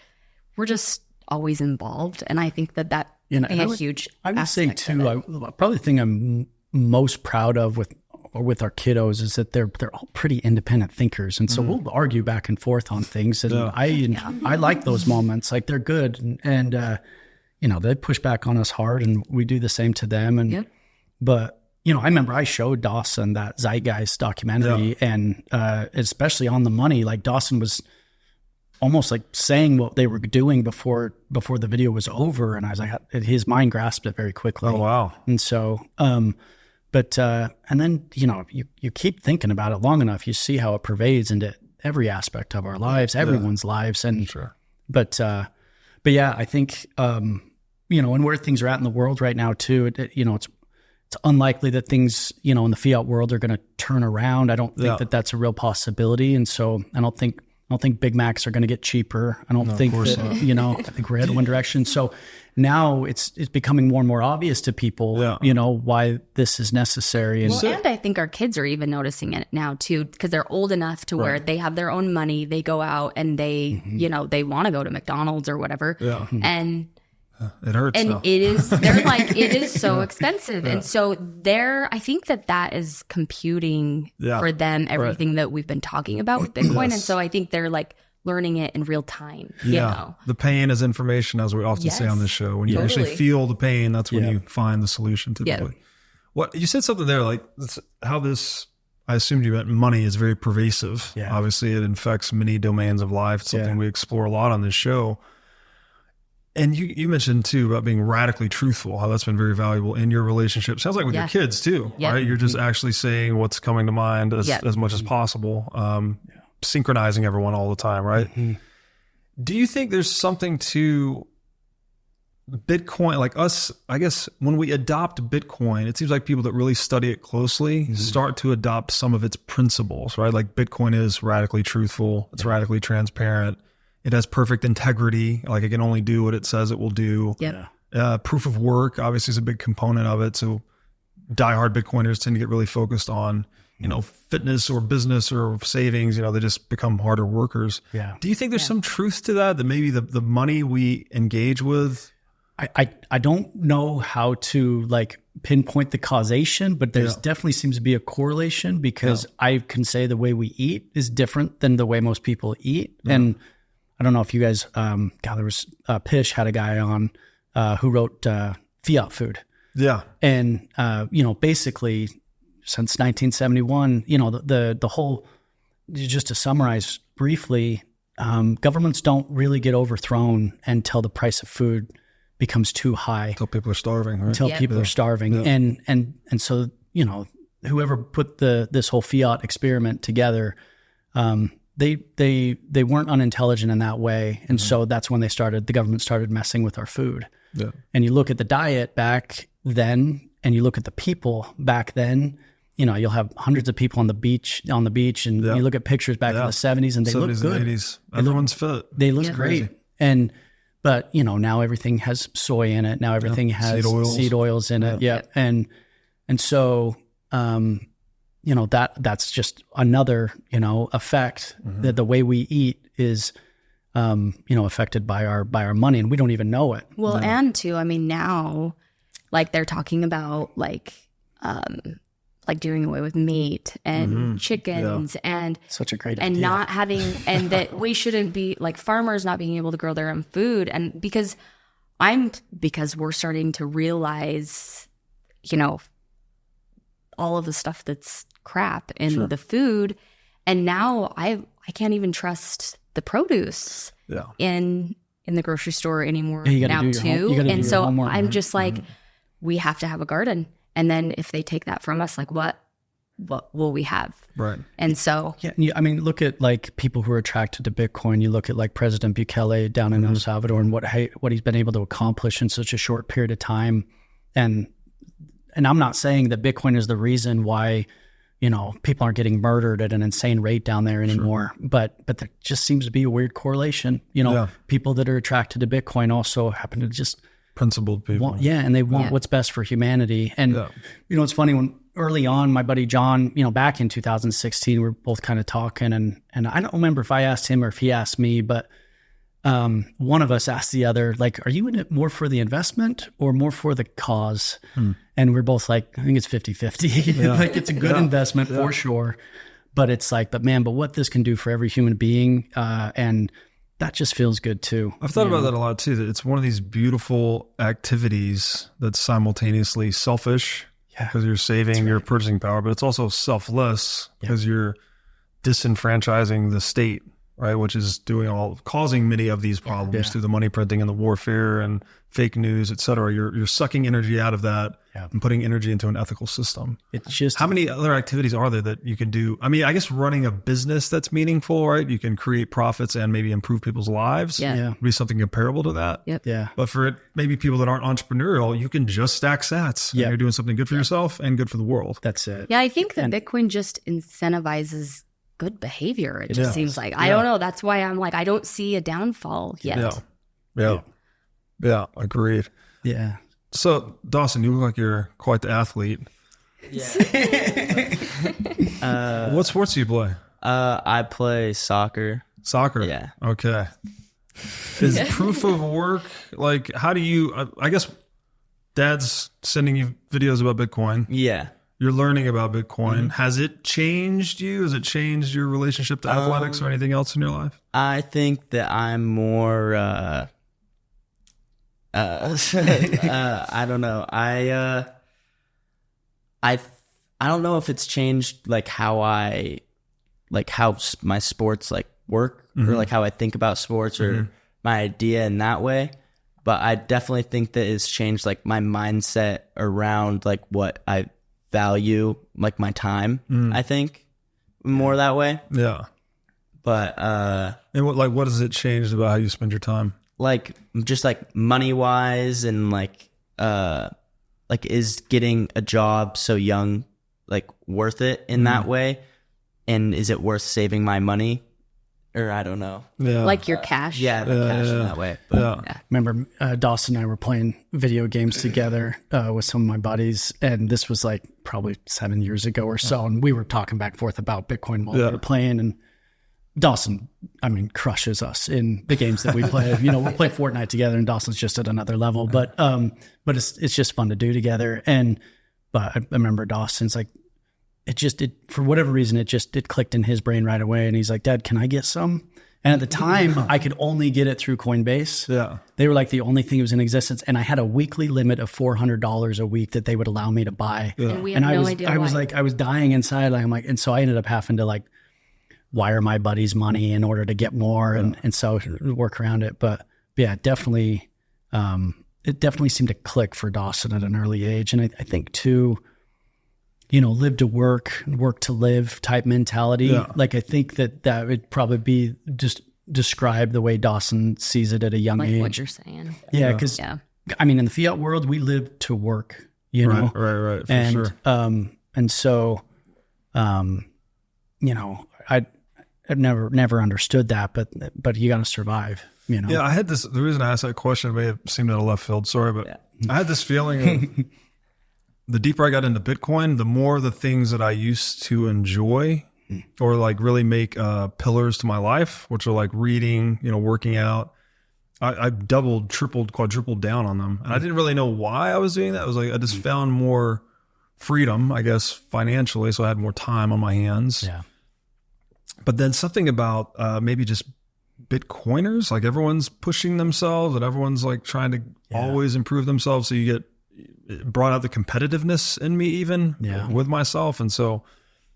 we're just always involved. And I think that being a huge I would say aspect too, probably the thing I'm most proud of with our kiddos is that they're all pretty independent thinkers, and so we'll argue back and forth on things, and I like those moments. Like, they're good, and they push back on us hard, and we do the same to them. And but I remember I showed Dawson that Zeitgeist documentary, and especially on the money, like Dawson was almost like saying what they were doing before the video was over, and I was like, his mind grasped it very quickly. Oh wow! And so. But and then you keep thinking about it long enough, you see how it pervades into every aspect of our lives, everyone's lives, and but yeah, I think and where things are at in the world right now too, it's unlikely that things in the fiat world are going to turn around. I don't think that that's a real possibility, and so I don't think Big Macs are going to get cheaper. I don't think that, I think we're headed one direction. So now it's becoming more and more obvious to people, why this is necessary. And and I think our kids are even noticing it now too, because they're old enough to where they have their own money. They go out and they, they want to go to McDonald's or whatever. Yeah. And It hurts. And it is so expensive. And so I think that is computing for them everything that we've been talking about with Bitcoin. And so I think they're like learning it in real time. You know? The pain is information, as we often say on this show. When you actually feel the pain, that's when you find the solution typically. What you said something there, like how this, I assumed you meant money is very pervasive. Yeah. Obviously it infects many domains of life. It's something we explore a lot on this show. And you mentioned too about being radically truthful, how that's been very valuable in your relationship. Sounds like with your kids too, right? You're just actually saying what's coming to mind as much as possible, synchronizing everyone all the time, right? Mm-hmm. Do you think there's something to Bitcoin, like us, I guess when we adopt Bitcoin, it seems like people that really study it closely start to adopt some of its principles, right? Like Bitcoin is radically truthful. It's radically transparent. It has perfect integrity. Like it can only do what it says it will do. Yep. Proof of work obviously is a big component of it. So diehard Bitcoiners tend to get really focused on, fitness or business or savings. They just become harder workers. Yeah. Do you think there's some truth to that maybe the money we engage with? I don't know how to like pinpoint the causation, but there's definitely seems to be a correlation because I can say the way we eat is different than the way most people eat. Yeah. And I don't know if you guys, there was Pish had a guy on who wrote Fiat Food. Yeah. And, basically since 1971, the whole, just to summarize briefly, governments don't really get overthrown until the price of food becomes too high. Until people are starving, right? Until people are starving. Yeah. And so, whoever put this whole fiat experiment together, they weren't unintelligent in that way. And so that's when the government started messing with our food. Yeah. And you look at the diet back then and you look at the people back then, you'll have hundreds of people on the beach and you look at pictures back in the 70s and they look good. And 80s. Everyone's fit. They look great. But now everything has soy in it. Now everything has seed oils in it. Yeah. And so, that's just another, effect that the way we eat is, affected by our money and we don't even know it. Well, and too, now like they're talking about like doing away with meat and chickens and such a great and idea. Not having, and that we shouldn't be like farmers not being able to grow their own food. And because we're starting to realize, all of the stuff that's crap in the food. And now I can't even trust the produce in the grocery store anymore now too. And so I'm just like, we have to have a garden. And then if they take that from us, like what will we have? Right. And so look at like people who are attracted to Bitcoin. You look at like President Bukele down in El Salvador and what he's been able to accomplish in such a short period of time. And I'm not saying that Bitcoin is the reason why, people aren't getting murdered at an insane rate down there anymore. Sure. But there just seems to be a weird correlation. People that are attracted to Bitcoin also happen to just principled people. And they want what's best for humanity. And it's funny when early on, my buddy John, back in 2016, we were both kind of talking, and I don't remember if I asked him or if he asked me, but one of us asked the other, like, are you in it more for the investment or more for the cause? And we're both like, I think it's 50-50. Like it's a good investment for sure. But it's like, but what this can do for every human being, and that just feels good too. I've thought about that a lot too, that it's one of these beautiful activities that's simultaneously selfish because you're saving your purchasing power, but it's also selfless because you're disenfranchising the state, right? Which is causing many of these problems through the money printing and the warfare and fake news, et cetera. You're sucking energy out of that and putting energy into an ethical system. It's just, how many other activities are there that you can do? I mean, I guess running a business that's meaningful, right? You can create profits and maybe improve people's lives. Yeah. Be something comparable to that. Yep. Yeah. But for maybe people that aren't entrepreneurial, you can just stack sats. Yeah. You're doing something good for yourself and good for the world. That's it. Yeah. I think that Bitcoin just incentivizes good behavior. It just seems like, I don't know. That's why I'm like, I don't see a downfall yet. Yeah. Agreed. Yeah. So Dawson, you look like you're quite the athlete. Yeah. What sports do you play? I play soccer. Soccer? Yeah. Okay. Is proof of work, like, how do you, I guess Dad's sending you videos about Bitcoin. Yeah. You're learning about Bitcoin. Has it changed you? Has it changed your relationship to athletics or anything else in your life? I think that I'm more, I don't know. I don't know if it's changed like how my sports like work or like how I think about sports or my idea in that way. But I definitely think that it's changed like my mindset around like what I value, like my time, I think more that way. Yeah. But, and what has it changed about how you spend your time? Like just like money wise and like is getting a job so young, like worth it in that way? And is it worth saving my money? Or I don't know. Yeah. Like your cash. Cash in that way. But, yeah. Remember Dawson and I were playing video games together with some of my buddies. And this was like probably 7 years ago or so. And we were talking back and forth about Bitcoin while we were playing. And Dawson, I mean, crushes us in the games that we play. You know, we'll play Fortnite together and Dawson's just at another level. But it's just fun to do together. But I remember Dawson's like, it for whatever reason, it clicked in his brain right away. And he's like, Dad, can I get some? And at the time I could only get it through Coinbase. Yeah. They were like the only thing that was in existence. And I had a weekly limit of $400 a week that they would allow me to buy. Yeah. And we had no idea why. I was dying inside. Like, I'm like, and so I ended up having to like wire my buddies money in order to get more and so work around it. But yeah, definitely, it definitely seemed to click for Dawson at an early age. And I think too, you know, live to work to live type mentality. Yeah. Like I think that would probably be just describe the way Dawson sees it at a young age. Like what you're saying. Yeah, because I mean, in the fiat world, we live to work. You know, right, for sure. And so, you know, I've never understood that, but you got to survive. You know. Yeah, I had this. The reason I asked that question may have seemed out of left field. Sorry, but I had this feeling of. The deeper I got into Bitcoin, the more the things that I used to enjoy or like really make pillars to my life, which are like reading, you know, working out, I doubled, tripled, quadrupled down on them. And I didn't really know why I was doing that. It was like I just found more freedom, I guess, financially. So I had more time on my hands. Yeah. But then something about maybe just Bitcoiners, like everyone's pushing themselves and everyone's like trying to always improve themselves. So you get brought out the competitiveness in me even with myself. And so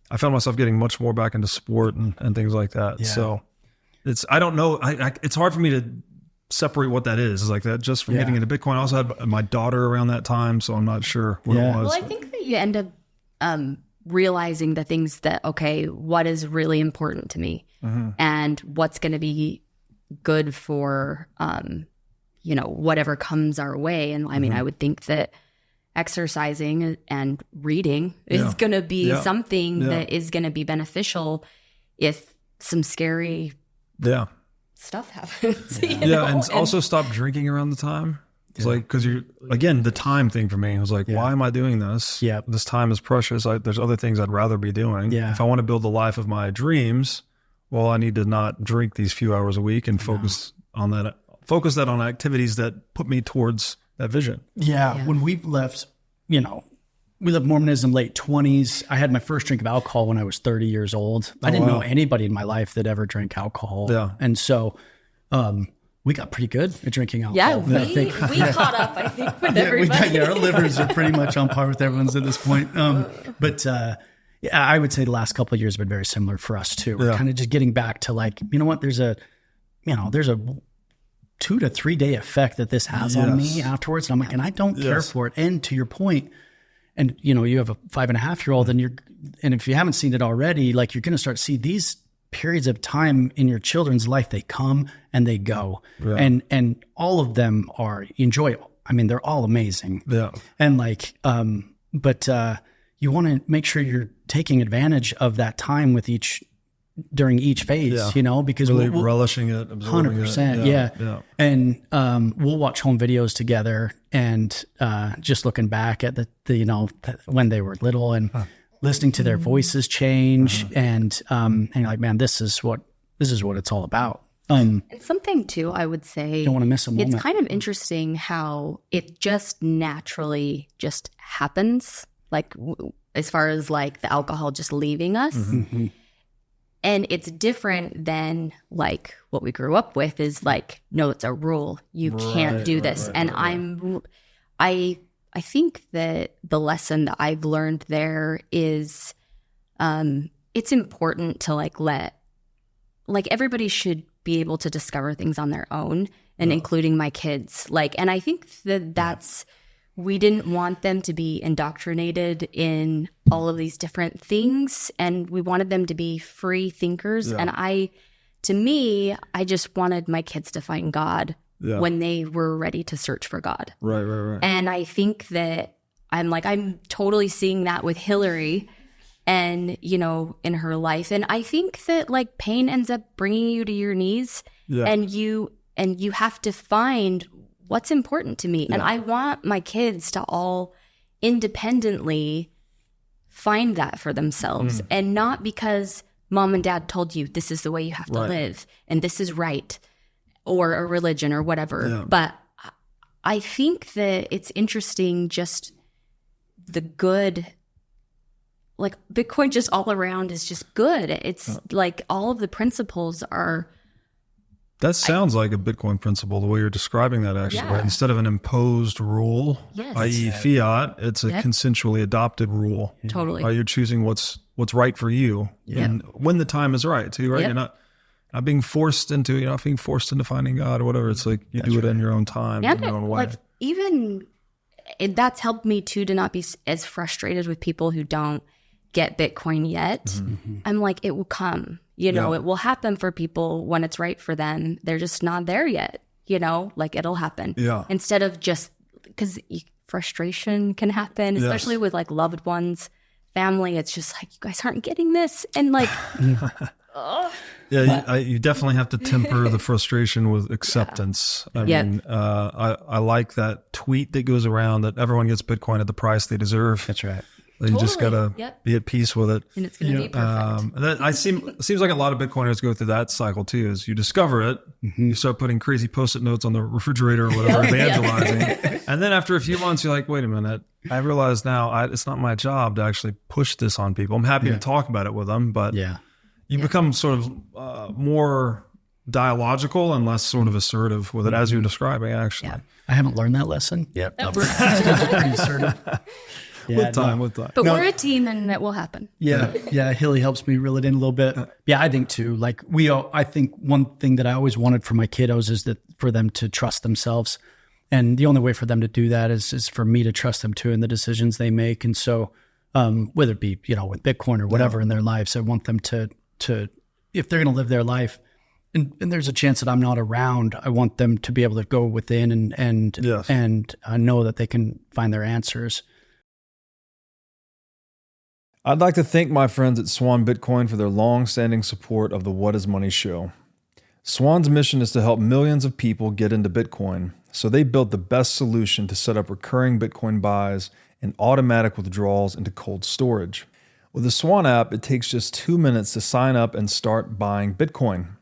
I found myself getting much more back into sport and things like that. Yeah. So I don't know. It's hard for me to separate what that is. It's like that just from getting into Bitcoin. I also had my daughter around that time, so I'm not sure what it was. Well, I think that you end up realizing the things that, okay, what is really important to me and what's going to be good for, you know, whatever comes our way. And I mean, I would think that exercising and reading is going to be something that is going to be beneficial if some scary stuff happens. You know? And also stop drinking around the time. It's like, because you're, again, the time thing for me, I was like, why am I doing this? Yeah. This time is precious. There's other things I'd rather be doing. Yeah. If I want to build the life of my dreams, well, I need to not drink these few hours a week and focus on that. Focus that on activities that put me towards that vision. Yeah. When we left, you know, we left Mormonism late 20s. I had my first drink of alcohol when I was 30 years old. I didn't know anybody in my life that ever drank alcohol. Yeah. And so we got pretty good at drinking alcohol. Yeah, we caught up, I think, with everybody. Our livers are pretty much on par with everyone's at this point. But I would say the last couple of years have been very similar for us too. We're kind of just getting back to like, you know what, there's a 2 to 3 day effect that this has on me afterwards. And I'm like, and I don't care for it. And to your point, and you know, you have a 5.5-year-old and if you haven't seen it already, like you're going to start to see these periods of time in your children's life. They come and they go and all of them are enjoyable. I mean, they're all amazing. Yeah. And like, but you want to make sure you're taking advantage of that time with during each phase, you know, because really relishing it, absorbing 100%, yeah. And we'll watch home videos together and just looking back at the you know, when they were little and listening to their voices change and you're like, man, this is what it's all about. And something too, I would say, don't want to miss a moment. It's kind of interesting how it just naturally just happens, like as far as like the alcohol just leaving us. Mm-hmm. And it's different than like what we grew up with is like, no, it's a rule. You can't do this. I think that the lesson that I've learned there is it's important to like everybody should be able to discover things on their own, and including my kids. And I think that's we didn't want them to be indoctrinated in all of these different things, and we wanted them to be free thinkers. And to me, I just wanted my kids to find God when they were ready to search for God. Right. And I think that I'm totally seeing that with Hillary and, in her life. And I think that like pain ends up bringing you to your knees, and you have to find what's important to me. And I want my kids to all independently find that for themselves, and not because mom and dad told you this is the way you have to live and this is right, or a religion or whatever. Yeah. But I think that it's interesting, just the good, like Bitcoin just all around is just good. It's like all of the principles are. That sounds like a Bitcoin principle, the way you're describing that, actually. Yeah. Right? Instead of an imposed rule, i.e. fiat, it's a consensually adopted rule. Totally. You're choosing what's right for you, and when the time is right, too, right? You're not being forced into, finding God or whatever. It's like you do it in your own time, in your own way. Like even that's helped me too, to not be as frustrated with people who don't get Bitcoin yet. Mm-hmm. I'm like, it will come. It will happen for people when it's right for them. They're just not there yet, like it'll happen. Yeah. Instead of just, because frustration can happen, especially with like loved ones, family. It's just like, you guys aren't getting this. And like, you definitely have to temper the frustration with acceptance. I mean, I like that tweet that goes around that everyone gets Bitcoin at the price they deserve. That's right. You just got to be at peace with it. And it's going to be perfect. It seems like a lot of Bitcoiners go through that cycle too, is you discover it, you start putting crazy Post-it notes on the refrigerator or whatever, evangelizing. And then after a few months, you're like, wait a minute, I realize now it's not my job to actually push this on people. I'm happy to talk about it with them, but you become sort of more dialogical and less sort of assertive with it, as you're describing, actually. Yeah. I haven't learned that lesson. Yep. Pretty assertive. With time. But we're a team, and it will happen. Yeah. Hilly helps me reel it in a little bit. Yeah, I think too. Like I think one thing that I always wanted for my kiddos is that for them to trust themselves, and the only way for them to do that is for me to trust them too in the decisions they make. And so, whether it be with Bitcoin or whatever in their lives, I want them to if they're going to live their life, and there's a chance that I'm not around, I want them to be able to go within and know that they can find their answers. I'd like to thank my friends at Swan Bitcoin for their long-standing support of the What is Money show. Swan's mission is to help millions of people get into Bitcoin, so they built the best solution to set up recurring Bitcoin buys and automatic withdrawals into cold storage. With the Swan app, it takes just 2 minutes to sign up and start buying Bitcoin.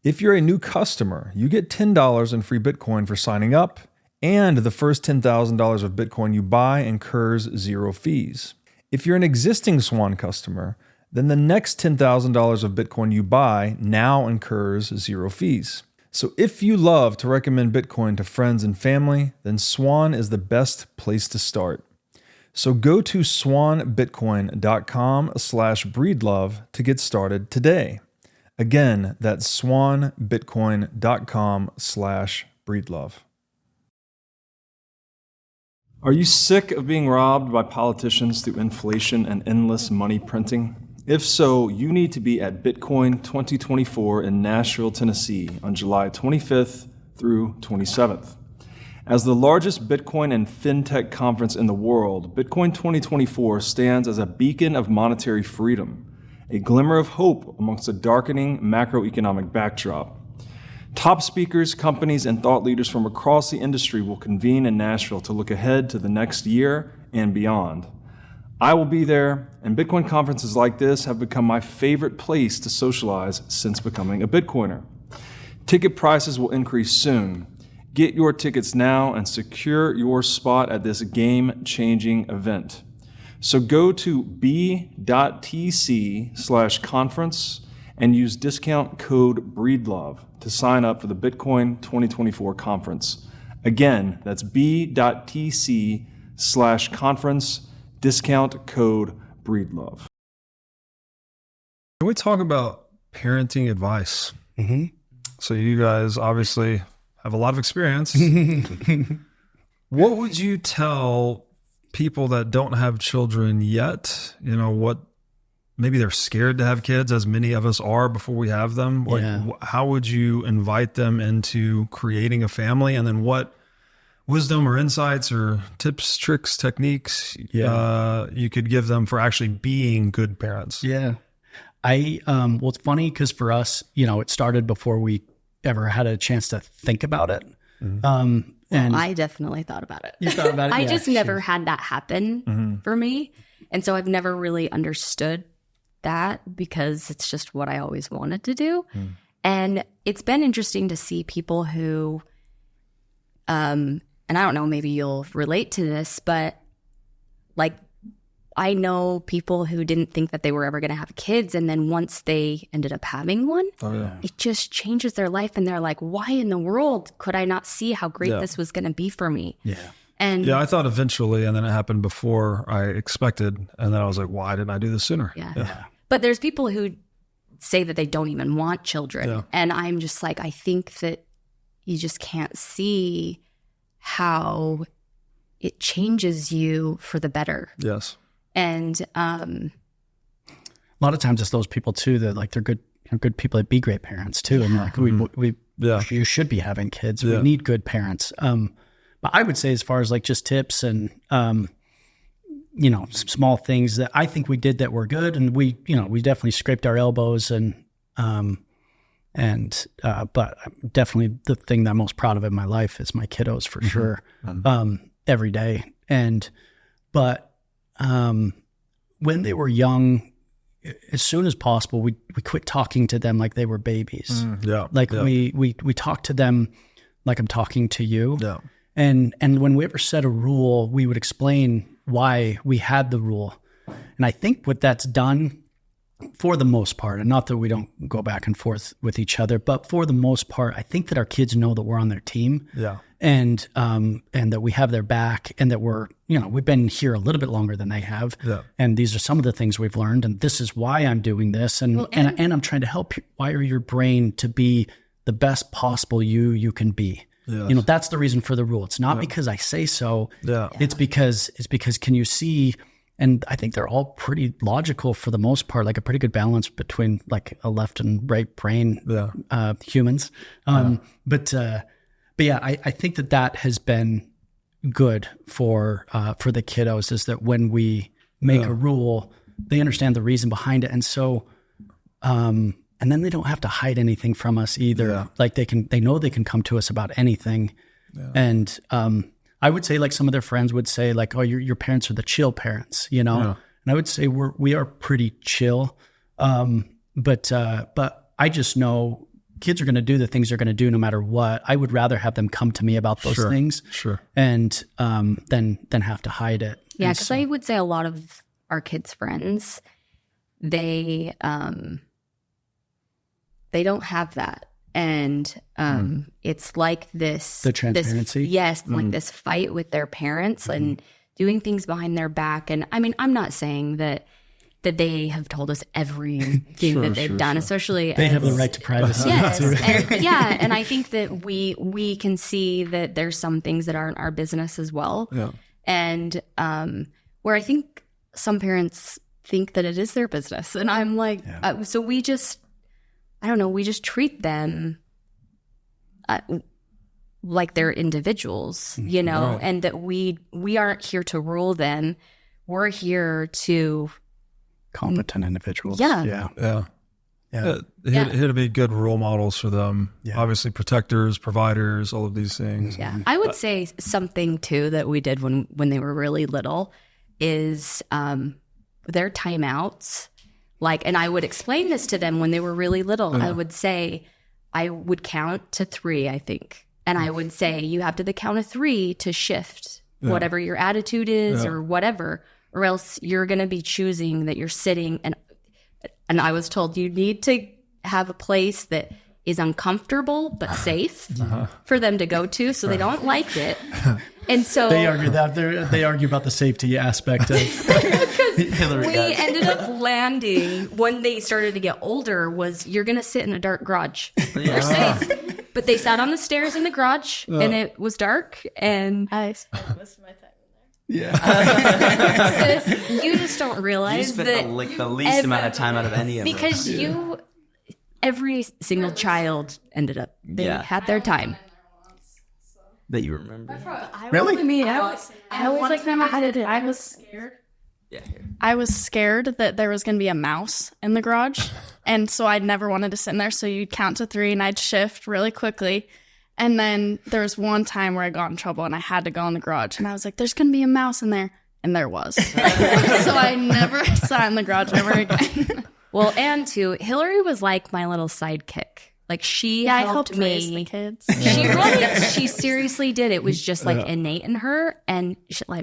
If you're a new customer, you get $10 in free Bitcoin for signing up, and the first $10,000 of Bitcoin you buy incurs 0 fees. If you're an existing Swan customer, then the next $10,000 of Bitcoin you buy now incurs 0 fees. So if you love to recommend Bitcoin to friends and family, then Swan is the best place to start. So go to swanbitcoin.com/breedlove to get started today. Again, that's swanbitcoin.com/breedlove. Are you sick of being robbed by politicians through inflation and endless money printing? If so, you need to be at Bitcoin 2024 in Nashville, Tennessee on July 25th through 27th. As the largest Bitcoin and Fintech conference in the world, Bitcoin 2024 stands as a beacon of monetary freedom, a glimmer of hope amongst a darkening macroeconomic backdrop. Top speakers, companies, and thought leaders from across the industry will convene in Nashville to look ahead to the next year and beyond. I will be there, and Bitcoin conferences like this have become my favorite place to socialize since becoming a Bitcoiner. Ticket prices will increase soon. Get your tickets now and secure your spot at this game-changing event. So go to b.tc/conference and use discount code BREEDLOVE to sign up for the Bitcoin 2024 conference. Again, that's b.tc/conference, discount code BREEDLOVE. Can we talk about parenting advice? Mm-hmm. So you guys obviously have a lot of experience. What would you tell people that don't have children yet? You know, what maybe they're scared to have kids, as many of us are before we have them. Like, how would you invite them into creating a family? And then what wisdom or insights or tips, tricks, techniques you could give them for actually being good parents? Yeah. Well, it's funny because for us, you know, it started before we ever had a chance to think about it. Mm-hmm. And I definitely thought about it. You thought about it? I just never had that happen for me. And so I've never really understood that because it's just what I always wanted to do. And it's been interesting to see people who, and I don't know, maybe you'll relate to this, but like, I know people who didn't think that they were ever going to have kids. And then once they ended up having one, it just changes their life. And they're like, why in the world could I not see how great this was going to be for me? And I thought eventually, and then it happened before I expected. And then I was like, why didn't I do this sooner? But there's people who say that they don't even want children. And I'm just like, I think that you just can't see how it changes you for the better. Yes. And a lot of times it's those people too that like they're good, good people that be great parents too. And like you should be having kids. We need good parents. But I would say as far as like just tips and you know, some small things that I think we did that were good, and we definitely scraped our elbows but definitely the thing that I'm most proud of in my life is my kiddos for sure. Every day. But when they were young, as soon as possible, we quit talking to them like they were babies. We talked to them like I'm talking to you. And when we ever set a rule, we would explain why we had the rule. And I think what that's done for the most part, and not that we don't go back and forth with each other, but for the most part, I think that our kids know that we're on their team. And that we have their back, and that we've been here a little bit longer than they have. And these are some of the things we've learned, and this is why I'm doing this. And I'm trying to help wire your brain to be the best possible you can be. You know, that's the reason for the rule. It's not because I say so. It's because can you see, and I think they're all pretty logical for the most part, like a pretty good balance between like a left and right brain humans. But yeah, I think that has been good for the kiddos, is that when we make a rule, they understand the reason behind it. And so, and then they don't have to hide anything from us either. Like they know they can come to us about anything. And I would say like some of their friends would say like, oh, your parents are the chill parents, you know? And I would say we are pretty chill. But I just know kids are going to do the things they're going to do no matter what. I would rather have them come to me about those things and than have to hide it. Yeah, because I would say a lot of our kids' friends, they don't have that. And it's like this... The transparency? Like this fight with their parents and doing things behind their back. And I mean, I'm not saying that they have told us everything that they've done, especially they have the right to privacy. And I think that we can see that there's some things that aren't our business as well. And where I think some parents think that it is their business, and I'm like, so we just, I don't know, we just treat them like they're individuals, you know, and that we aren't here to rule them. We're here to competent individuals. Here to be good role models for them. Obviously protectors, providers, all of these things. I would say something too that we did when they were really little is their timeouts. Like, and I would explain this to them when they were really little. I would say, I would count to 3, I think. And I would say, you have to the count of 3 to shift whatever your attitude is or whatever, or else you're going to be choosing that you're sitting. And I was told you need to have a place that is uncomfortable but safe for them to go to, so they don't like it. And so they argue that they argue about the safety aspect of because we ended up landing when they started to get older was you're gonna sit in a dark garage. They're safe, but they sat on the stairs in the garage and it was dark, and I spent most of my time in there. yeah. so you just don't realize You spent that the least amount of time out of any of them. because every single child ended up they had their time. That you remember. Really? I was scared. Yeah. I was scared that there was going to be a mouse in the garage. And so I never wanted to sit in there. So you'd count to 3 and I'd shift really quickly. And then there was one time where I got in trouble and I had to go in the garage. And I was like, there's going to be a mouse in there. And there was. So I never sat in the garage ever again. Well, and too, Hillary was like my little sidekick. Like she I helped helped raise me. the kids. She seriously did. It was just like innate in her, and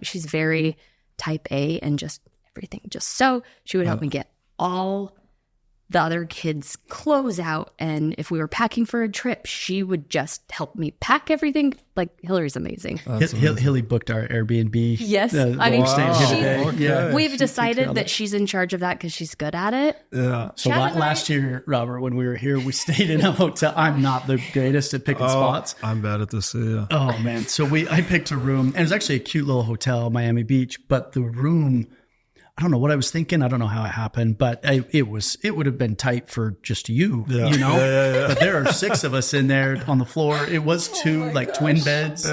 she's very type A and just everything. Just so she would help me get all the other kids' clothes out, and if we were packing for a trip, she would just help me pack everything. Like Hillary's amazing. Hilly booked our Airbnb. Yes, I mean, we've She's decided that she's in charge of that because she's good at it. Yeah. So last year, Robert, when we were here, we stayed in a hotel. I'm not the greatest at picking spots. I'm bad at this. Yeah. Oh man. So I picked a room, and it was actually a cute little hotel, Miami Beach, but the room, I don't know what I was thinking. I don't know how it happened, but it would have been tight for just you, you know, but there are 6 of us in there on the floor. It was 2 twin beds,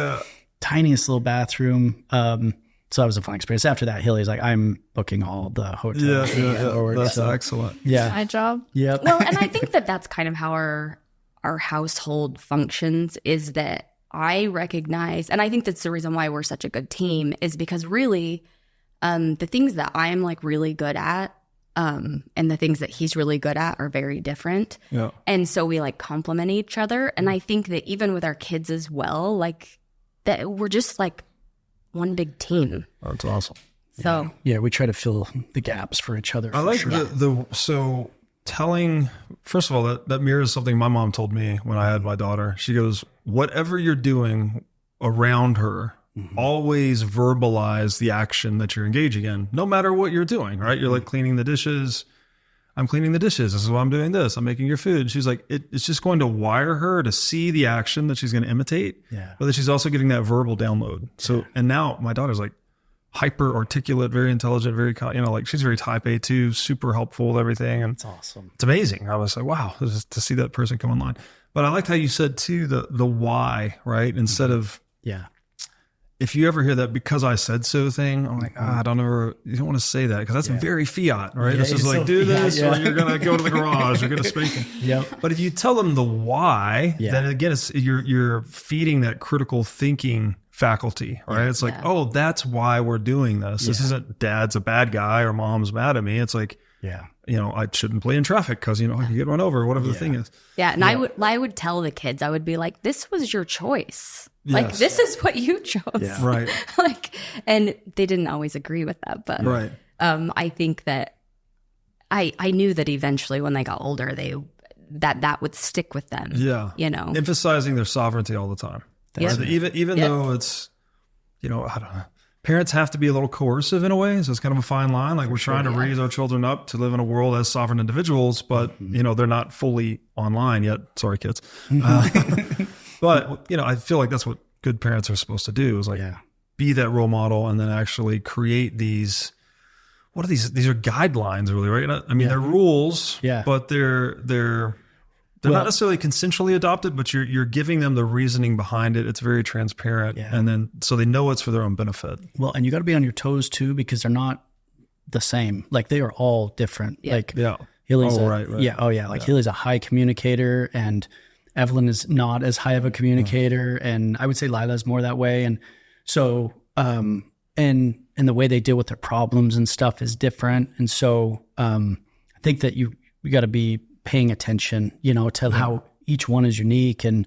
tiniest little bathroom. So that was a fun experience. After that, Hilly's like, I'm booking all the hotels. That's excellent. Yeah. My job. Yep. Well, and I think that's kind of how our household functions, is that I recognize, and I think that's the reason why we're such a good team, is because really the things that I am like really good at and the things that he's really good at are very different. Yeah. And so we like complement each other. And I think that even with our kids as well, like that we're just like one big team. That's awesome. So yeah, we try to fill the gaps for each other. I like so telling, first of all, that mirrors something my mom told me when I had my daughter. She goes, whatever you're doing around her, always verbalize the action that you're engaging in, no matter what you're doing, right? You're like cleaning the dishes. I'm cleaning the dishes. This is why I'm doing this. I'm making your food. She's like, it's just going to wire her to see the action that she's going to imitate. Yeah. But then she's also getting that verbal download. So, and now my daughter's like hyper articulate, very intelligent, very, like she's very type A too, super helpful with everything. And it's awesome. It's amazing. I was like, wow, to see that person come online. But I liked how you said too, the why, right? Instead of, if you ever hear that because I said so thing, I'm like, you don't want to say that because that's very Fiat, right? Yeah, it's just like, do this or you're going to go to the garage, you're going to spank him. But if you tell them the why, then again, you're feeding that critical thinking faculty, right? It's like, oh, that's why we're doing this. This isn't dad's a bad guy or mom's mad at me. It's like, I shouldn't play in traffic because, I could get run over or whatever the thing is. Yeah. And I would tell the kids, I would be like, this was your choice. Like, this is what you chose. Yeah. Right. And they didn't always agree with that. But I think that I knew that eventually when they got older, that would stick with them. Yeah. Emphasizing their sovereignty all the time. Right? Even though it's, I don't know. Parents have to be a little coercive in a way. So it's kind of a fine line. Like we're trying to raise our children up to live in a world as sovereign individuals, but they're not fully online yet. Sorry, kids. But, I feel like that's what good parents are supposed to do is like be that role model and then actually create these, what are these? These are guidelines really, right? I mean, they're rules, but they're not necessarily consensually adopted, but you're giving them the reasoning behind it. It's very transparent. And then, so they know it's for their own benefit. Well, and you got to be on your toes too, because they're not the same. Like they are all different. Like Hilly's Hilly's a high communicator and Evelyn is not as high of a communicator. And I would say Lyla's more that way. And so, and the way they deal with their problems and stuff is different. And so, I think that you got to be paying attention, to how each one is unique, and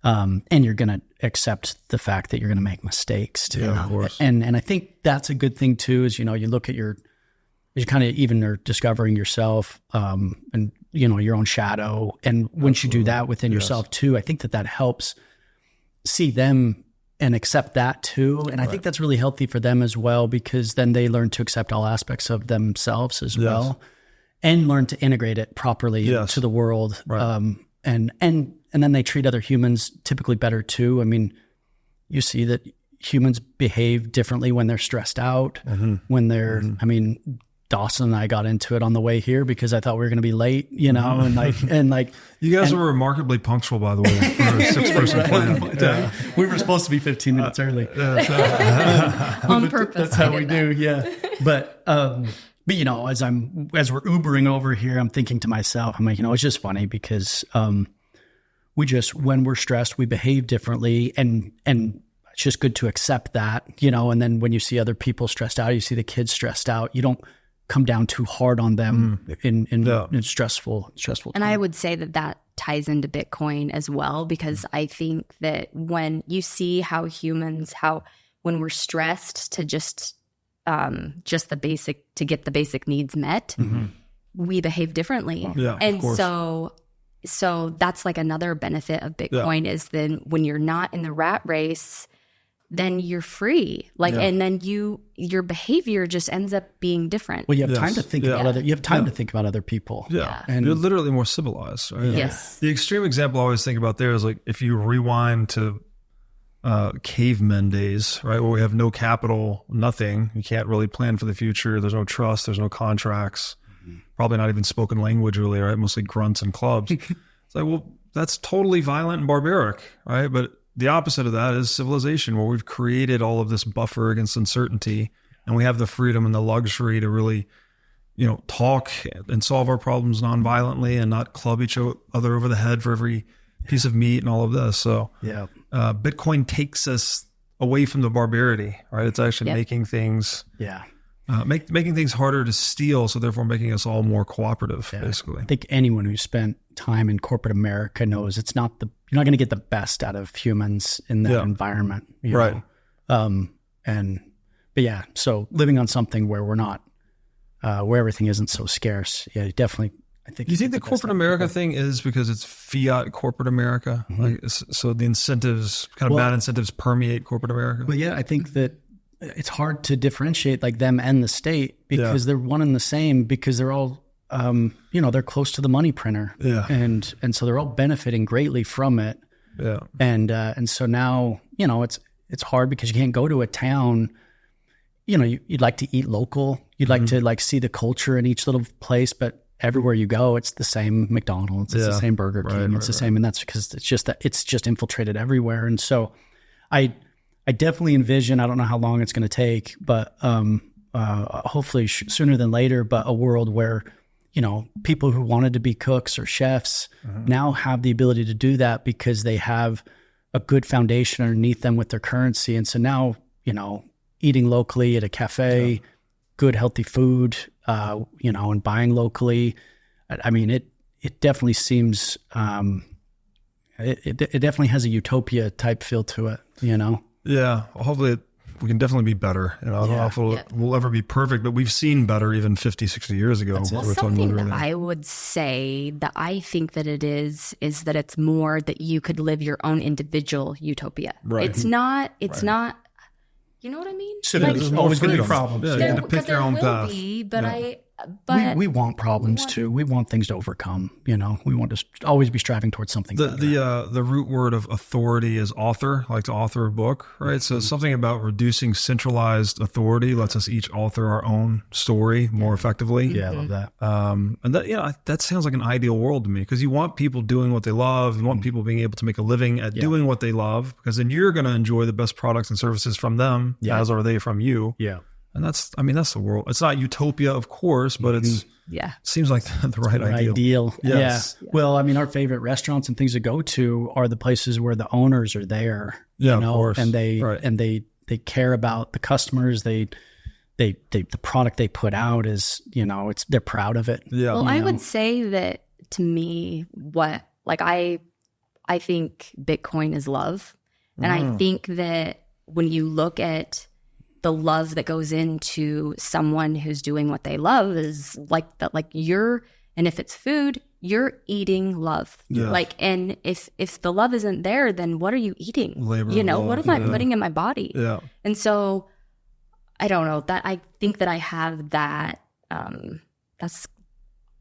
you're going to accept the fact that you're going to make mistakes too. Yeah, of course. And I think that's a good thing too, is, you look at you kind of even are discovering yourself, and, your own shadow. And once you do that within yourself too, I think that helps see them and accept that too. And I think that's really healthy for them as well, because then they learn to accept all aspects of themselves as well, and learn to integrate it properly to the world. Right. And then they treat other humans typically better too. I mean, you see that humans behave differently when they're stressed out, when they're, I mean, Dawson and I got into it on the way here because I thought we were going to be late, and like you guys were remarkably punctual, by the way, for a 6-person plan. Yeah. We were supposed to be 15 minutes early on purpose. That's how we do. Yeah. But as we're Ubering over here, I'm thinking to myself, I'm like, it's just funny because, when we're stressed, we behave differently, and it's just good to accept that, and then when you see other people stressed out, you see the kids stressed out, you don't come down too hard on them in stressful time. And I would say that ties into Bitcoin as well, because I think that when you see how humans, when we're stressed to just the basic, to get the basic needs met, we behave differently. Yeah, and so that's like another benefit of Bitcoin is then when you're not in the rat race, then you're free. And then your behavior just ends up being different. Well, you have time to think about to think about other people. Yeah. And you're literally more civilized, right? Yes. The extreme example I always think about there is like if you rewind to cavemen days, right? Where we have no capital, nothing. You can't really plan for the future. There's no trust. There's no contracts. Probably not even spoken language really, right? Mostly grunts and clubs. It's like, well, that's totally violent and barbaric, right? But the opposite of that is civilization, where we've created all of this buffer against uncertainty, and we have the freedom and the luxury to really, talk and solve our problems non-violently and not club each other over the head for every piece of meat and all of this. So Bitcoin takes us away from the barbarity, right? It's actually making things making things harder to steal, so therefore making us all more cooperative, basically. I think anyone who's spent time in corporate America knows you're not going to get the best out of humans in that environment. Right. So living on something where we're not, where everything isn't so scarce. Yeah, definitely. I think. Do you think the corporate America thing is because it's fiat corporate America? So the incentives, bad incentives permeate corporate America? Well, yeah, I think that it's hard to differentiate like them and the state because they're one and the same, because they're all, they're close to the money printer, and so they're all benefiting greatly from it. Yeah, and so now it's hard because you can't go to a town. You'd like to eat local. You'd like to see the culture in each little place, but everywhere you go, it's the same McDonald's, it's the same Burger King, it's the same, and that's because it's just infiltrated everywhere. And so, I definitely envision, I don't know how long it's going to take, but hopefully sooner than later, but a world where, people who wanted to be cooks or chefs now have the ability to do that because they have a good foundation underneath them with their currency. And so now, eating locally at a cafe, good healthy food, and buying locally. I mean, it definitely seems, it definitely has a utopia type feel to it, Yeah, hopefully we can definitely be better. I don't know if we'll ever be perfect, but we've seen better even 50, 60 years ago. Something that I would say that I think that it is that it's more that you could live your own individual utopia. Right. It's not, you know what I mean? So there's always going to be problems. Yeah, you get to pick your own path. But we want problems too. We want things to overcome. We want to always be striving towards something. The root word of authority is author, like to author a book, right? So something about reducing centralized authority lets us each author our own story more effectively. Yeah, I love that. And that sounds like an ideal world to me, because you want people doing what they love. You want people being able to make a living at doing what they love, because then you're going to enjoy the best products and services from them, as are they from you. Yeah. And that's the world. It's not utopia, of course, but it seems like the right ideal. Yes. Yeah. Well, I mean, our favorite restaurants and things to go to are the places where the owners are there. Yeah, of course. And they care about the customers. The product they put out is, they're proud of it. Yeah. Well, I would say that to me, what Like I think Bitcoin is love. And I think that when you look at the love that goes into someone who's doing what they love is like that, like and if it's food, you're eating love. Yeah. Like, and if the love isn't there, then what are you eating? Labor you know, love, what am I putting in my body? Yeah. And so I don't know that I think that I have that.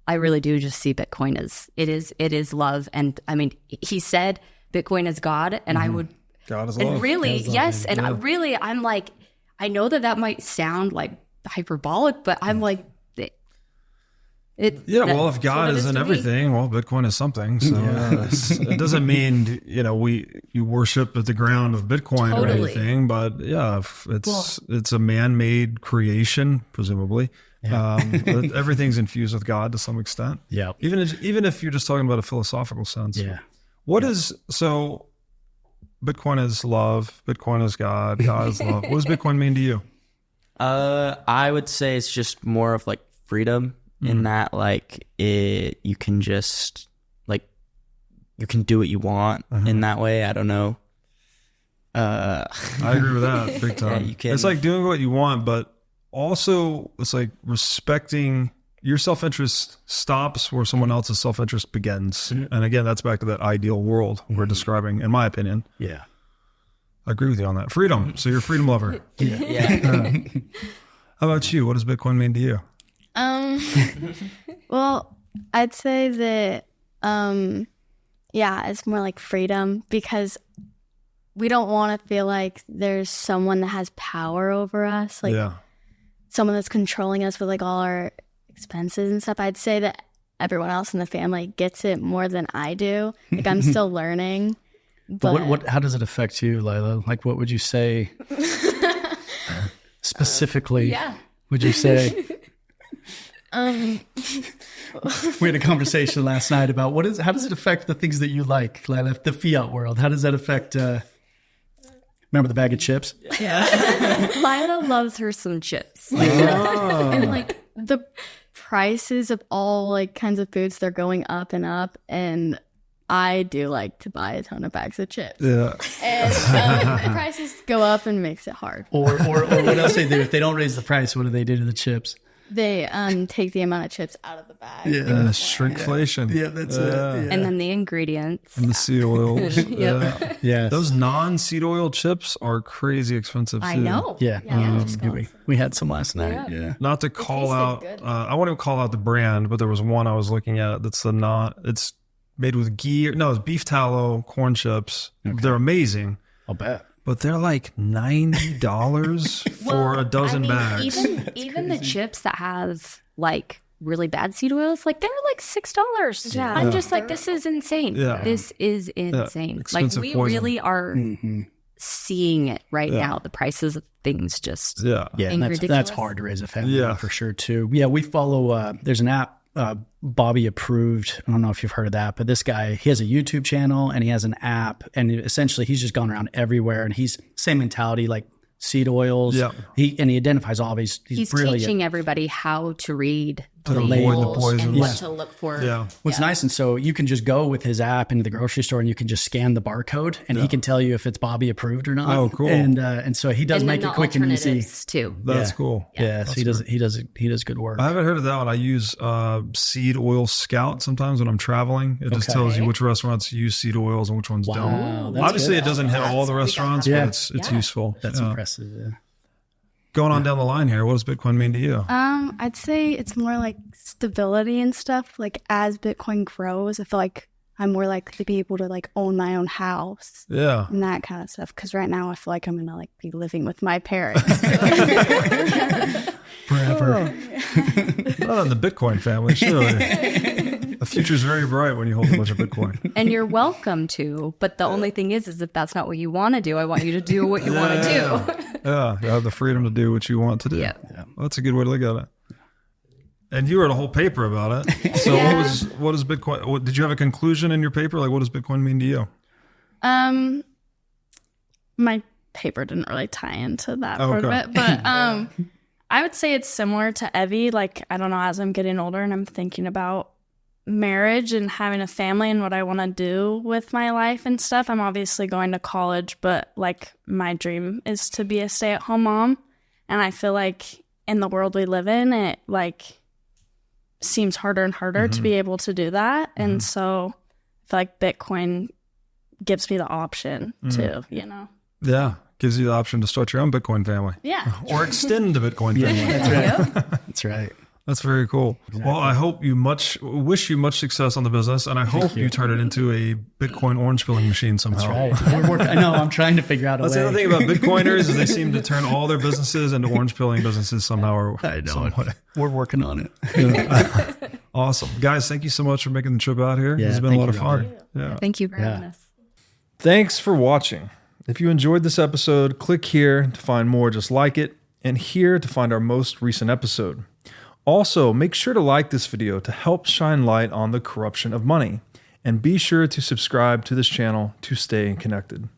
I really do just see Bitcoin as it is love. And I mean, he said Bitcoin is God, and I would, God is and love. really, yes. And I'm like, I know that might sound like hyperbolic, but I'm like, well, if God isn't everything, well, Bitcoin is something. So it doesn't mean, you worship at the ground of Bitcoin or anything, but it's a man-made creation, presumably. Yeah. Everything's infused with God to some extent. Yeah. Even if you're just talking about a philosophical sense. Yeah. So Bitcoin is love, Bitcoin is God, God is love. What does Bitcoin mean to you? I would say it's just more of like freedom. In that, like, you can just, like, you can do what you want in that way. I don't know. I agree with that big time. Yeah, you can. It's like doing what you want, but also it's like respecting your self-interest stops where someone else's self-interest begins. And again, that's back to that ideal world we're describing, in my opinion. Yeah. I agree with you on that. Freedom. So you're a freedom lover. Yeah. How about you? What does Bitcoin mean to you? Well, I'd say that, it's more like freedom, because we don't want to feel like there's someone that has power over us, like someone that's controlling us with like all our expenses and stuff. I'd say that everyone else in the family gets it more than I do. Like, I'm still learning. But how does it affect you, Lyla? Like, what would you say specifically? Would you say? We had a conversation last night about how does it affect the things that you like, Lyla? The fiat world. How does that affect? Remember the bag of chips? Yeah. Lyla loves her some chips. And like the prices of all like kinds of foods, they're going up and up, and I do like to buy a ton of bags of chips. Yeah. And the prices go up and makes it hard. Or what else they do? If they don't raise the price, what do they do to the chips? They take the amount of chips out of the bag. Yeah, shrinkflation. Yeah, that's it. Yeah. And then the ingredients. And the seed oils. Yeah. Those non-seed oil chips are crazy expensive too. I know. Yeah. We had some last night. Yeah. Not to call out, I won't even call out the brand, but there was one I was looking at that's it's made with ghee. No, it's beef tallow corn chips. Okay. They're amazing. I'll bet. But they're like $90 for a dozen bags. Even the chips that have like really bad seed oils, like they're like $6. Yeah. I'm just like, this is insane. Yeah. This is insane. Like we poison. Really are seeing it right now. The prices of things just that's hard to raise a family for sure too. Yeah, we follow there's an app, Bobby Approved. I don't know if you've heard of that, but this guy, he has a YouTube channel and he has an app, and essentially he's just gone around everywhere, and he's same mentality, like seed oils. Yeah. He identifies all these. He's brilliant. Teaching everybody how to read to avoid the poison and what to look for. Yeah. What's nice, and so you can just go with his app into the grocery store and you can just scan the barcode, and he can tell you if it's Bobby approved or not. Oh, cool. And so he does make it quick and easy too. That's cool. Yeah. So he does good work. I haven't heard of that one. I use Seed Oil Scout sometimes when I'm traveling. It just tells you which restaurants use seed oils and which ones don't. Obviously, it doesn't hit all the restaurants, but it's useful. That's impressive. Yeah. Going on down the line here, what does Bitcoin mean to you? I'd say it's more like stability and stuff. Like as Bitcoin grows, I feel like I'm more likely to be able to like own my own house. Yeah. And that kind of stuff. Because right now I feel like I'm gonna like be living with my parents. Forever. Not in the Bitcoin family, surely. The future's very bright when you hold a bunch of Bitcoin. And you're welcome to, but the only thing is if that's not what you want to do, I want you to do what you want to do. Yeah, you have the freedom to do what you want to do. Yeah. Well, that's a good way to look at it. And you wrote a whole paper about it. So what is Bitcoin? Did you have a conclusion in your paper? Like, what does Bitcoin mean to you? My paper didn't really tie into that part of it, but I would say it's similar to Evie. Like, I don't know, as I'm getting older and I'm thinking about marriage and having a family and what I want to do with my life and stuff, I'm obviously going to college, but like my dream is to be a stay-at-home mom. And I feel like in the world we live in, it like seems harder and harder to be able to do that. And so I feel like Bitcoin gives me the option to, you know. Yeah. Gives you the option to start your own Bitcoin family. Yeah. Or extend the Bitcoin family. That's right. That's right. That's very cool. Exactly. Well, I hope wish you much success on the business, and I hope you turn it into a Bitcoin orange pilling machine somehow. That's right. I know. I'm trying to figure out a way. That's the other thing about Bitcoiners is they seem to turn all their businesses into orange pilling businesses somehow. Or I know. We're working on it. Yeah. Awesome. Guys, thank you so much for making the trip out here. It's been a lot of fun. Yeah. Thank you for having us. Thanks for watching. If you enjoyed this episode, click here to find more just like it, and here to find our most recent episode. Also, make sure to like this video to help shine light on the corruption of money, and be sure to subscribe to this channel to stay connected.